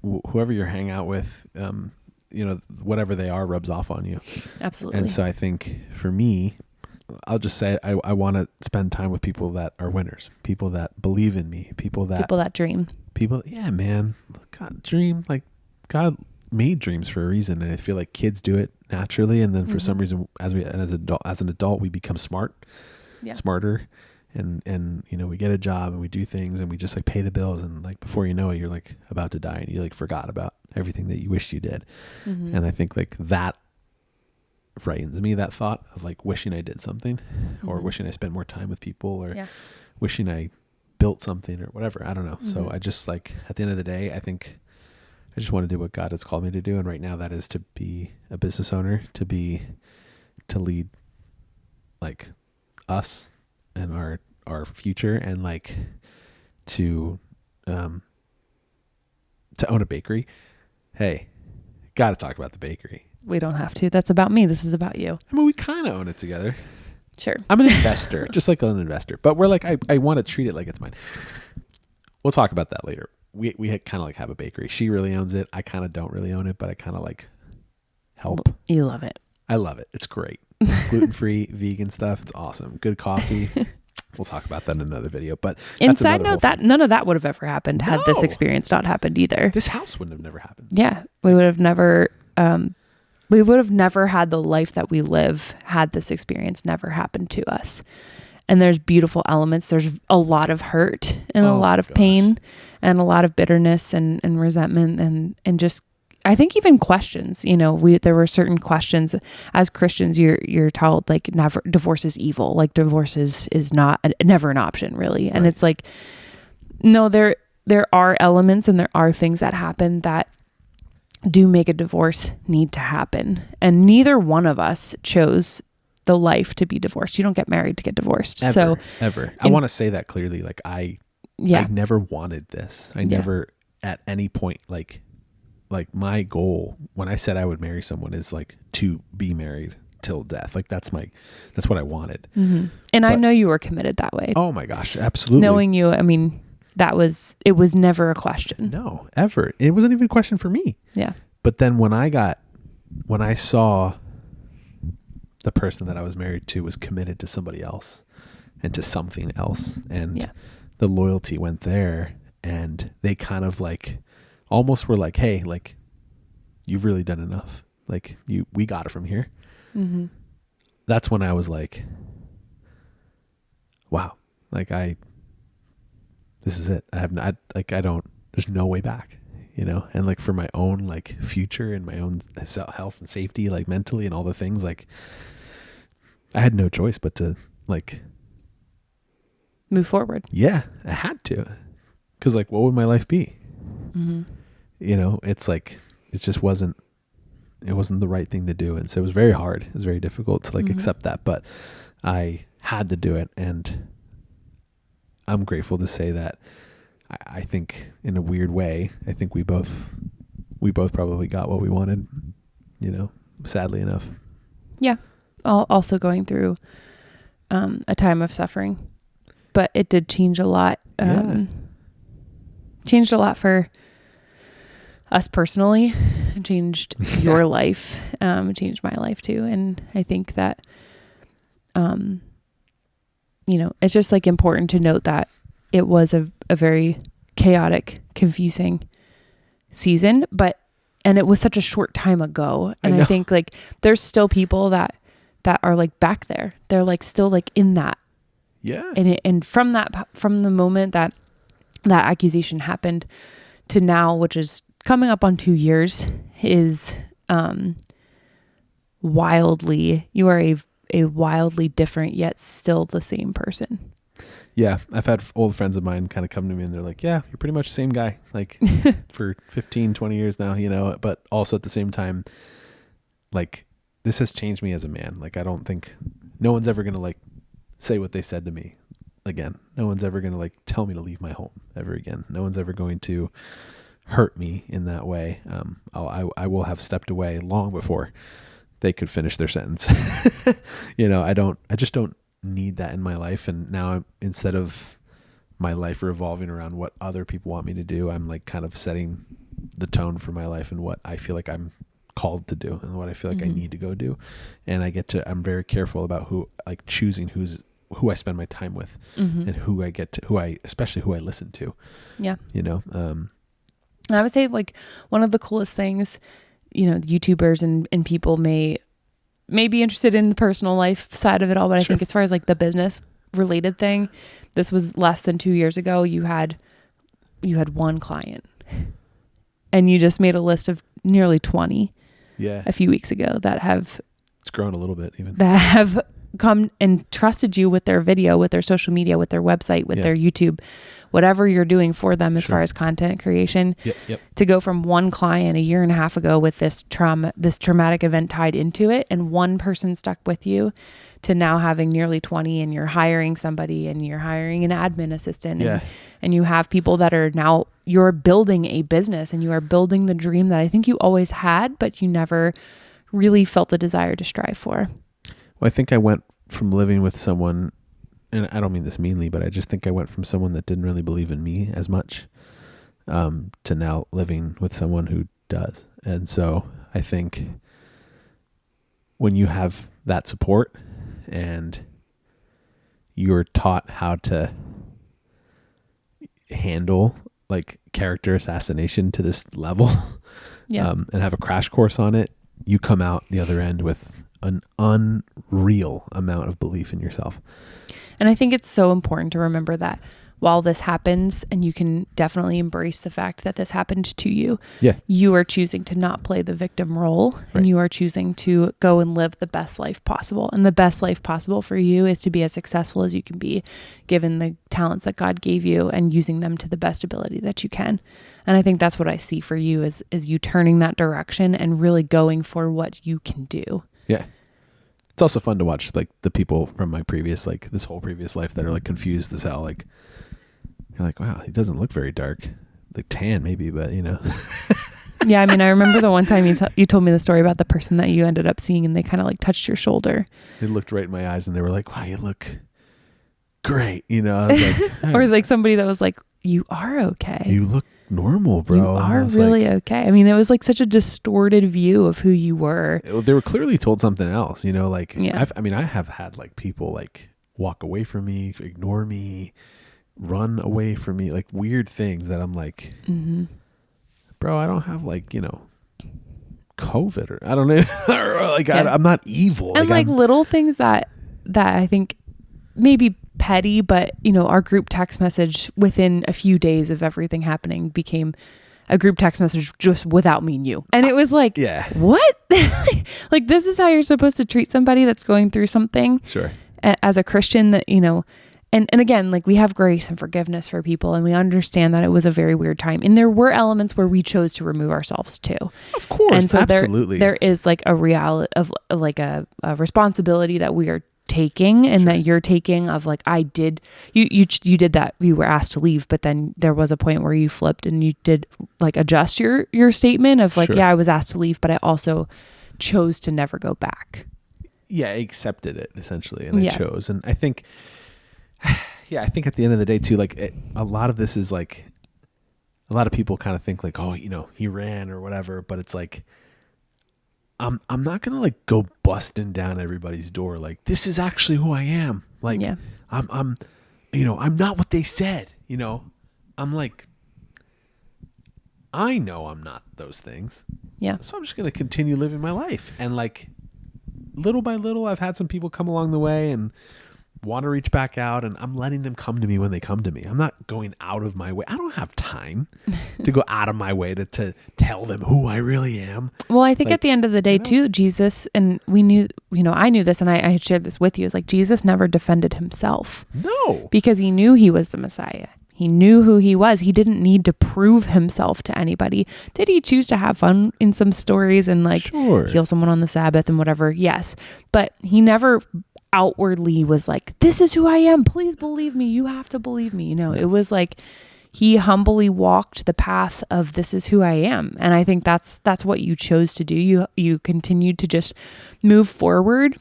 S1: whoever you're hang out with, whatever they are rubs off on you.
S2: Absolutely.
S1: And so I think for me, I'll just say I want to spend time with people that are winners, people that believe in me, people that
S2: dream.
S1: Yeah, man. God, dream. Like, God made dreams for a reason. And I feel like kids do it naturally. And then for some reason, as an adult, we become smarter. And, we get a job and we do things and we just like pay the bills. And like, before you know it, you're like about to die and you like forgot about everything that you wished you did. And I think like that frightens me, that thought of like wishing I did something or wishing I spent more time with people or wishing I built something or whatever. I don't know. So I just like, at the end of the day, I think I just want to do what God has called me to do. And right now that is to be a business owner, to lead like us and our future, and like to own a bakery. Hey, got to talk about the bakery.
S2: We don't have to. That's about me. This is about you.
S1: I mean, we kind of own it together.
S2: Sure.
S1: I'm an investor, just like an investor, but we're like, I want to treat it like it's mine. We'll talk about that later. We kind of like have a bakery. She really owns it. I kind of don't really own it, but I kind of like help.
S2: You love it.
S1: I love it. It's great. Gluten-free, vegan stuff. It's awesome. Good coffee. We'll talk about that in another video. But
S2: inside note, that none of that would have ever happened had this experience not happened either.
S1: This house wouldn't have never happened.
S2: Yeah. We would have never had the life that we live had this experience never happened to us. And there's beautiful elements. There's a lot of hurt and a lot of pain and a lot of bitterness and resentment and just, I think even questions, there were certain questions as Christians, you're told like never, divorce is evil. Like divorce is never an option really. And it's like, no, there are elements and there are things that happen that do make a divorce need to happen. And neither one of us chose the life to be divorced. You don't get married to get divorced.
S1: Ever. I want to say that clearly. Like I never wanted this. I never at any point, like my goal when I said I would marry someone is like to be married till death. Like that's what I wanted.
S2: Mm-hmm. And I know you were committed that way.
S1: Oh my gosh. Absolutely.
S2: Knowing you, I mean, it was never a question.
S1: No, ever. It wasn't even a question for me.
S2: Yeah.
S1: But then when I saw the person that I was married to was committed to somebody else and to something else, and the loyalty went there, and they kind of like almost were like, hey, like you've really done enough. Like we got it from here. Mm-hmm. That's when I was like, wow, like this is it. There's no way back, and like for my own like future and my own health and safety, like mentally and all the things, like I had no choice but to like
S2: move forward.
S1: Yeah, I had to, because like what would my life be?
S2: Mm-hmm.
S1: It's like it wasn't the right thing to do, and so it was very hard. It was very difficult to like accept that, but I had to do it, and I'm grateful to say that I think in a weird way, I think we both probably got what we wanted, sadly enough.
S2: Yeah. Also going through a time of suffering, but it did change a lot. Changed a lot for us personally. It changed your life. It changed my life too. And I think that, it's just like important to note that it was a very chaotic, confusing season, and it was such a short time ago. And I think like there's still people that are like back there. They're like still like in that.
S1: Yeah.
S2: And from the moment that accusation happened to now, which is coming up on 2 years, is you are a wildly different yet still the same person.
S1: Yeah, I've had old friends of mine kind of come to me and they're like, yeah, you're pretty much the same guy, like for 15, 20 years now, but also at the same time, like this has changed me as a man. Like, I don't think no one's ever going to like say what they said to me again. No one's ever going to like tell me to leave my home ever again. No one's ever going to hurt me in that way. I will have stepped away long before they could finish their sentence. I just don't need that in my life. And now instead of my life revolving around what other people want me to do, I'm like kind of setting the tone for my life and what I feel like I'm called to do and what I feel like I need to go do. And I'm very careful about choosing who I spend my time with and especially who I listen to.
S2: Yeah.
S1: And
S2: I would say like one of the coolest things, YouTubers and people may be interested in the personal life side of it all, but I think as far as like the business related thing, this was less than 2 years ago. You had one client and you just made a list of nearly 20 a few weeks ago
S1: it's grown a little bit even,
S2: that have come and trusted you with their video, with their social media, with their website, with their YouTube, whatever you're doing for them as far as content creation. To go from one client a year and a half ago with this traumatic event tied into it and one person stuck with you, to now having nearly 20, and you're hiring somebody and you're hiring an admin assistant and you have people that are now, you're building a business and you are building the dream that I think you always had, but you never really felt the desire to strive for.
S1: Well, I think I went from living with someone, and I don't mean this meanly, but I just think I went from someone that didn't really believe in me as much to now living with someone who does. And so I think when you have that support and you're taught how to handle like character assassination to this level and have a crash course on it, you come out the other end with an unreal amount of belief in yourself.
S2: And I think it's so important to remember that while this happens, and you can definitely embrace the fact that this happened to you, you are choosing to not play the victim role, and you are choosing to go and live the best life possible. And the best life possible for you is to be as successful as you can be, given the talents that God gave you, and using them to the best ability that you can. And I think that's what I see for you is you turning that direction and really going for what you can do.
S1: Yeah. It's also fun to watch like the people from my previous, like this whole previous life that are like confused as hell. Like you're like, wow, he doesn't look very dark, like tan maybe, but
S2: Yeah. I mean, I remember the one time you told me the story about the person that you ended up seeing and they kind of like touched your shoulder.
S1: They looked right in my eyes and they were like, wow, you look great. I was like, hey.
S2: Or like somebody that was like, you are okay.
S1: You look normal, bro.
S2: You are really okay. I mean, it was like such a distorted view of who you were.
S1: They were clearly told something else, I have had like people like walk away from me, ignore me, run away from me, like weird things that I'm like, bro, I don't have like, COVID or I don't know. Or like, I'm not evil.
S2: And like little things that I think maybe petty, but our group text message within a few days of everything happening became a group text message just without me and you. And it was like, what? Like, this is how you're supposed to treat somebody that's going through something.
S1: Sure.
S2: As a Christian that, and again, like we have grace and forgiveness for people and we understand that it was a very weird time. And there were elements where we chose to remove ourselves too.
S1: Of course. And so
S2: absolutely. There is like a reality of like a responsibility that we are taking and that you're taking of like, you did that. You were asked to leave, but then there was a point where you flipped and you did like adjust your statement of like, I was asked to leave, but I also chose to never go back.
S1: Yeah. I accepted it essentially. And I chose. And I think, I think at the end of the day too, like a lot of this is like, a lot of people kind of think like, oh, he ran or whatever, but it's like, I'm not going to like go busting down everybody's door. Like, this is actually who I am. Like, I'm not what they said, I'm like, I know I'm not those things.
S2: Yeah.
S1: So I'm just going to continue living my life. And like little by little, I've had some people come along the way and want to reach back out, and I'm letting them come to me when they come to me. I'm not going out of my way. I don't have time to go out of my way to tell them who I really am.
S2: Well, I think at the end of the day too, Jesus, and we knew, I knew this and I had shared this with you, is like Jesus never defended himself.
S1: No.
S2: Because he knew he was the Messiah. He knew who he was. He didn't need to prove himself to anybody. Did he choose to have fun in some stories and like heal someone on the Sabbath and whatever? Yes. But he never outwardly was like, this is who I am. Please believe me. You have to believe me. It was like he humbly walked the path of this is who I am. And I think that's what you chose to do. You continued to just move forward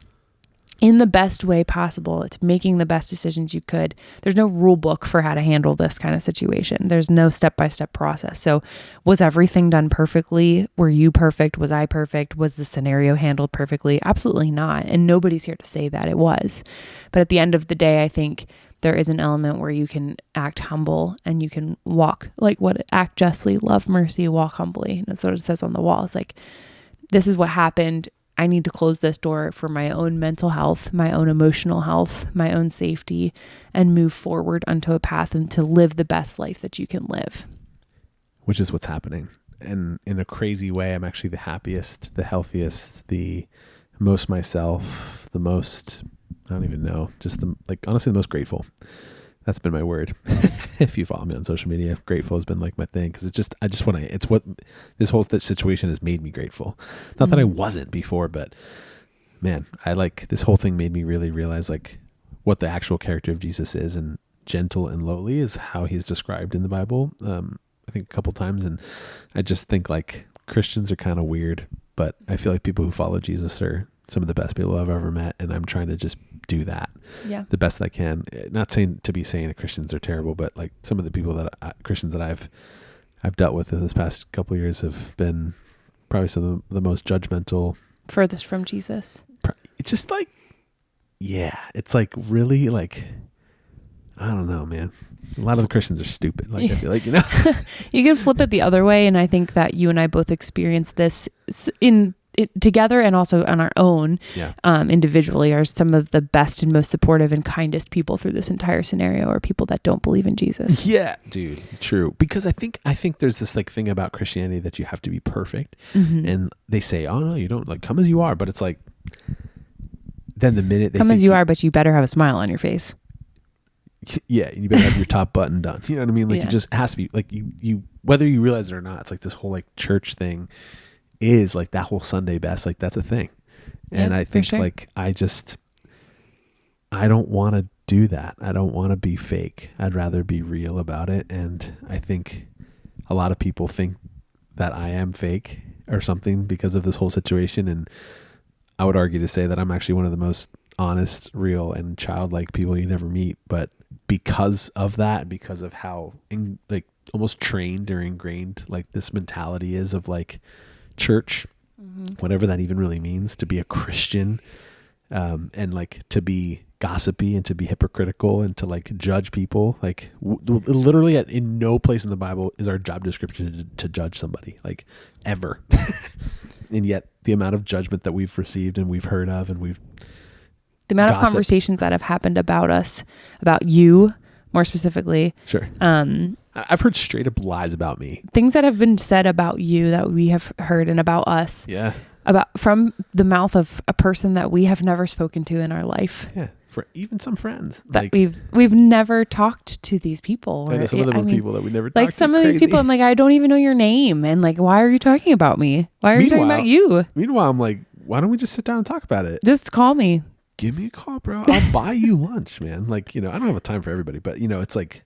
S2: in the best way possible. It's making the best decisions you could. There's no rule book for how to handle this kind of situation. There's no step-by-step process. So was everything done perfectly? Were you perfect? Was I perfect? Was the scenario handled perfectly? Absolutely not. And nobody's here to say that it was. But at the end of the day, I think there is an element where you can act humble and you can walk act justly, love mercy, walk humbly. And that's what it says on the wall. It's like, this is what happened. I need to close this door for my own mental health, my own emotional health, my own safety, and move forward onto a path and to live the best life that you can live.
S1: Which is what's happening. And in a crazy way, I'm actually the happiest, the healthiest, the most myself, the most, I don't even know, just honestly, the most grateful. That's been my word. If you follow me on social media, grateful has been like my thing. Cause it's what this whole situation has made me grateful. Not that I wasn't before, but man, this whole thing made me really realize like what the actual character of Jesus is, and gentle and lowly is how he's described in the Bible. I think a couple times. And I just think like Christians are kind of weird, but I feel like people who follow Jesus are some of the best people I've ever met. And I'm trying to just do that the best I can. Not saying that Christians are terrible, but like some of the people Christians that I've dealt with in this past couple of years have been probably some of the most judgmental.
S2: Furthest from Jesus.
S1: It's just like, yeah, it's like really like, I don't know, man. A lot of the Christians are stupid. Like, I feel like, you
S2: can flip it the other way. And I think that you and I both experienced this together and also on our own, individually, are some of the best and most supportive and kindest people through this entire scenario are people that don't believe in Jesus.
S1: Yeah, dude. True. Because I think there's this like thing about Christianity that you have to be perfect. And they say, oh no, you don't, like, come as you are. But it's like, then the minute they
S2: come as you are, but you better have a smile on your face.
S1: Yeah, you better have your top button done. You know what I mean? Like, it just has to be like you whether you realize it or not. It's like this whole like church thing is like that whole Sunday best. Like that's a thing, and I think like I don't want to do that. I don't want to be fake. I'd rather be real about it. And I think a lot of people think that I am fake or something because of this whole situation. And I would argue to say that I'm actually one of the most honest, real, and childlike people you never meet. But because of that, because of how like almost trained or ingrained like this mentality is of like church, whatever that even really means, to be a Christian, and like to be gossipy and to be hypocritical and to like judge people, like literally in no place in the Bible is our job description to judge somebody, like ever. And yet the amount of judgment that we've received and we've heard of, and
S2: the amount of conversations that have happened about us, about you more specifically.
S1: Sure. I've heard straight up lies about me.
S2: Things that have been said about you that we have heard, and about us.
S1: Yeah.
S2: From the mouth of a person that we have never spoken to in our life.
S1: Yeah. For even some friends.
S2: That like, we've never talked to these people.
S1: I know some of them are people that we never talked to.
S2: Like some of these people, I'm like, I don't even know your name. And like, why are you talking about me? Why are you talking about you?
S1: Meanwhile, I'm like, why don't we just sit down and talk about it?
S2: Just call me.
S1: Give me a call, bro. I'll buy you lunch, man. Like, I don't have a time for everybody, but it's like,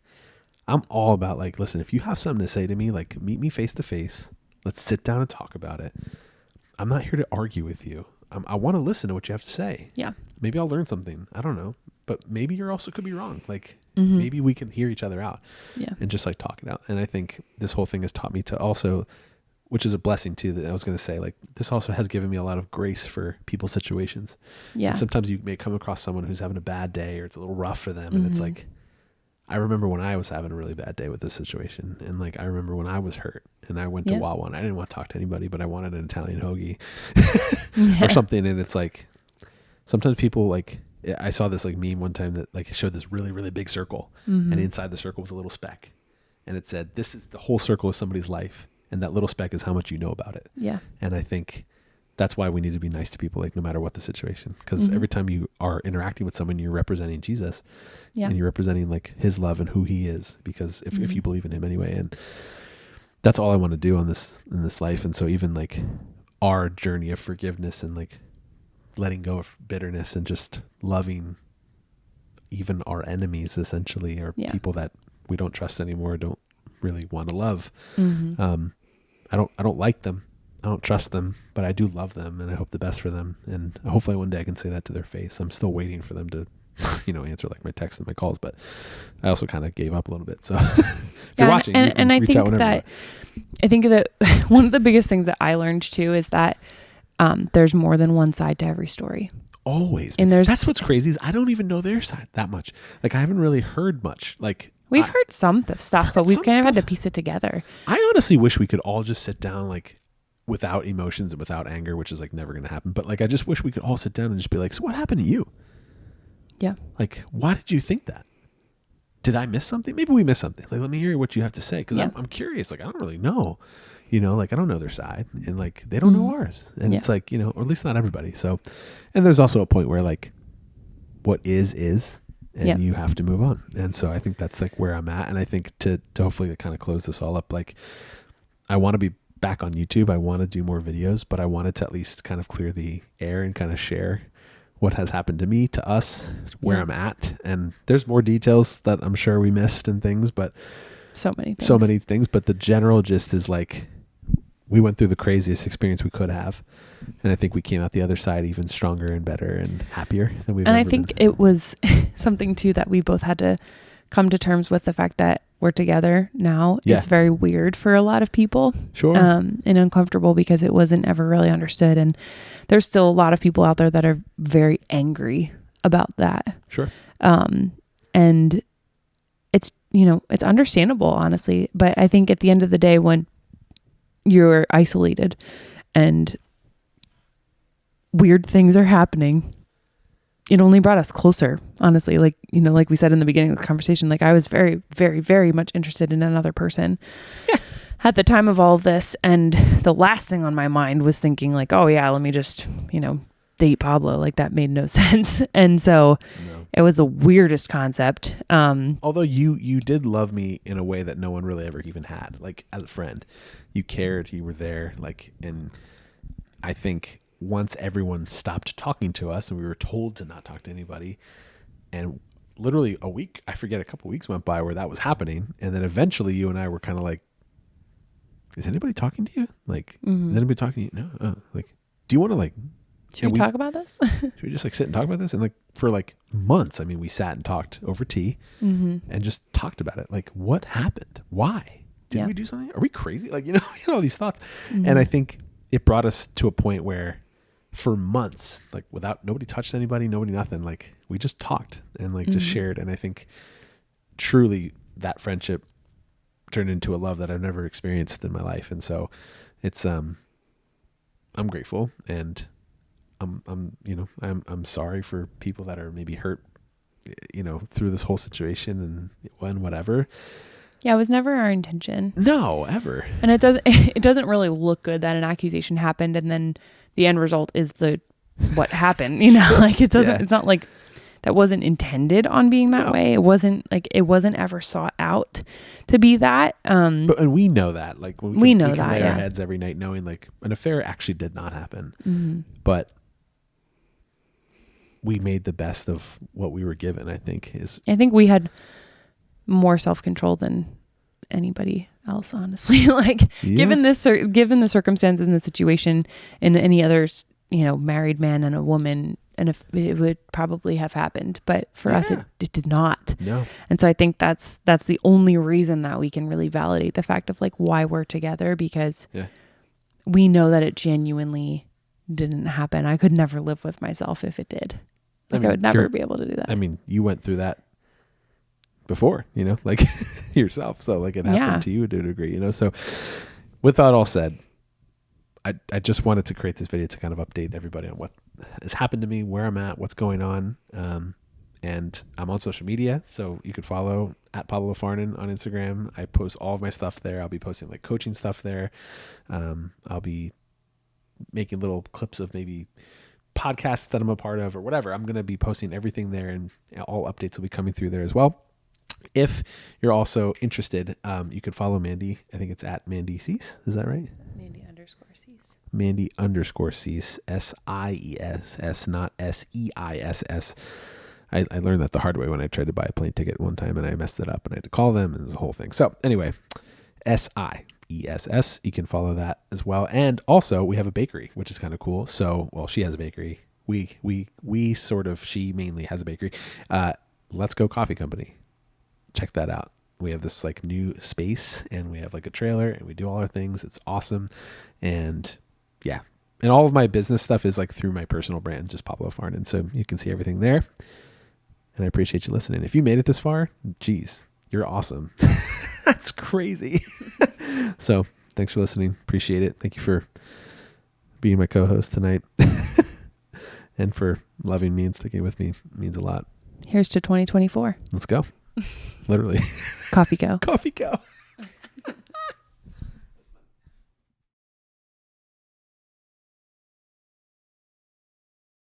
S1: I'm all about like, listen, if you have something to say to me, like meet me face to face. Let's sit down and talk about it. I'm not here to argue with you. I want to listen to what you have to say.
S2: Yeah. Maybe
S1: I'll learn something. I don't know, but maybe you're also could be wrong. Like maybe we can hear each other out and just like talk it out. And I think this whole thing has taught me to also, which is a blessing too, that I was going to say, like, this also has given me a lot of grace for people's situations. Yeah. And sometimes you may come across someone who's having a bad day or it's a little rough for them. And it's like, I remember when I was having a really bad day with this situation. And like, I remember when I was hurt and I went to Wawa and I didn't want to talk to anybody, but I wanted an Italian hoagie or something. And it's like, sometimes people like, I saw this like meme one time that like showed this really, really big circle and inside the circle was a little speck. And it said, this is the whole circle of somebody's life. And that little speck is how much you know about it. Yeah. And I think that's why we need to be nice to people, like no matter what the situation, because every time you are interacting with someone, you're representing Jesus and you're representing like his love and who he is, because if you believe in him anyway, and that's all I want to do in this life. And so even like our journey of forgiveness and like letting go of bitterness and just loving even our enemies, essentially, or people that we don't trust anymore, don't really want to love. I don't like them. I don't trust them, but I do love them and I hope the best for them. And hopefully one day I can say that to their face. I'm still waiting for them to, answer like my texts and my calls, but I also kind of gave up a little bit. So if you're watching,
S2: and I think that one of the biggest things that I learned too is that there's more than one side to every story.
S1: Always.
S2: And
S1: that's what's crazy is I don't even know their side that much. Like I haven't really heard much. Like
S2: we've heard some stuff, but we've kind of had to piece it together.
S1: I honestly wish we could all just sit down like without emotions and without anger, which is like never going to happen. But like, I just wish we could all sit down and just be like, so what happened to you?
S2: Yeah.
S1: Like, why did you think that? Did I miss something? Maybe we missed something. Like, let me hear what you have to say. Cause I'm curious. Like, I don't really know, like I don't know their side and like, they don't know ours. And it's like, or at least not everybody. So, and there's also a point where like what is, and you have to move on. And so I think that's like where I'm at. And I think to hopefully kind of close this all up, like I want to be back on YouTube. I want to do more videos, but I wanted to at least kind of clear the air and kind of share what has happened to me, to us, where I'm at. And there's more details that I'm sure we missed and things, but so many things. But the general gist is like, we went through the craziest experience we could have. And I think we came out the other side even stronger and better and happier than we've ever been.
S2: And I think it was something too that we both had to come to terms with, the fact that we're together now is very weird for a lot of people.
S1: Sure.
S2: And uncomfortable because it wasn't ever really understood. And there's still a lot of people out there that are very angry about that.
S1: Sure.
S2: And it's, it's understandable, honestly. But I think at the end of the day, when you're isolated and weird things are happening, it only brought us closer, honestly. Like, like we said in the beginning of the conversation, like I was very, very, very much interested in another person at the time of all of this. And the last thing on my mind was thinking like, oh yeah, let me just, date Pablo. Like that made no sense. And so it was the weirdest concept.
S1: Although you did love me in a way that no one really ever even had, like as a friend, you cared, you were there. Like, and I think once everyone stopped talking to us and we were told to not talk to anybody, and literally a couple weeks went by where that was happening. And then eventually you and I were kind of like, is anybody talking to you? Like, is anybody talking to you? No. Like, do you want to like,
S2: should we talk about this?
S1: Should we just like sit and talk about this? And like for like months, I mean, we sat and talked over tea and just talked about it. Like what happened? Why did we do something? Are we crazy? Like, all these thoughts. And I think it brought us to a point where for months, like nobody touched anybody, nobody, nothing. Like we just talked and like just shared. And I think truly that friendship turned into a love that I've never experienced in my life. And so it's, I'm grateful, and I'm sorry for people that are maybe hurt, through this whole situation and whatever.
S2: Yeah, it was never our intention.
S1: No, ever.
S2: And it doesn't really look good that an accusation happened and then the end result is what happened, like it doesn't, it's not like that wasn't intended on being that way. It wasn't ever sought out to be that.
S1: And we know that, like
S2: we can lay
S1: our heads every night knowing like an affair actually did not happen, but we made the best of what we were given. I think
S2: we had more self-control than anybody else, honestly. Like given the circumstances and the situation in any other, married man and a woman, and if it would probably have happened, but for us, it did not.
S1: No.
S2: And so I think that's the only reason that we can really validate the fact of like why we're together, because we know that it genuinely didn't happen. I could never live with myself if it did. Like I would never be able to do that.
S1: I mean, you went through that before, like yourself. So like it happened to you to a degree, so with that all said, I just wanted to create this video to kind of update everybody on what has happened to me, where I'm at, what's going on. And I'm on social media, so you could follow at Pablo Farnan on Instagram. I post all of my stuff there. I'll be posting like coaching stuff there. I'll be making little clips of maybe podcasts that I'm a part of or whatever. I'm going to be posting everything there, and all updates will be coming through there as well. If you're also interested, you could follow Mandy. I think it's at Mandy Cease. Is that right?
S2: Mandy_Cease.
S1: Mandy_Cease. SIESS, not SEISS. I learned that the hard way when I tried to buy a plane ticket one time and I messed it up and I had to call them and it was a whole thing. So anyway, SI. ESS. You can follow that as well. And also we have a bakery, which is kind of cool. So, well, she has a bakery. We sort of, she mainly has a bakery. Let's Go Coffee Company. Check that out. We have this like new space and we have like a trailer and we do all our things. It's awesome. And yeah. And all of my business stuff is like through my personal brand, just Pablo Farnan. So you can see everything there. And I appreciate you listening. If you made it this far, geez, you're awesome. That's crazy. So thanks for listening. Appreciate it. Thank you for being my co-host tonight and for loving me and sticking with me. It means a lot.
S2: Here's to 2024.
S1: Let's go. Literally.
S2: Coffee go.
S1: Coffee go.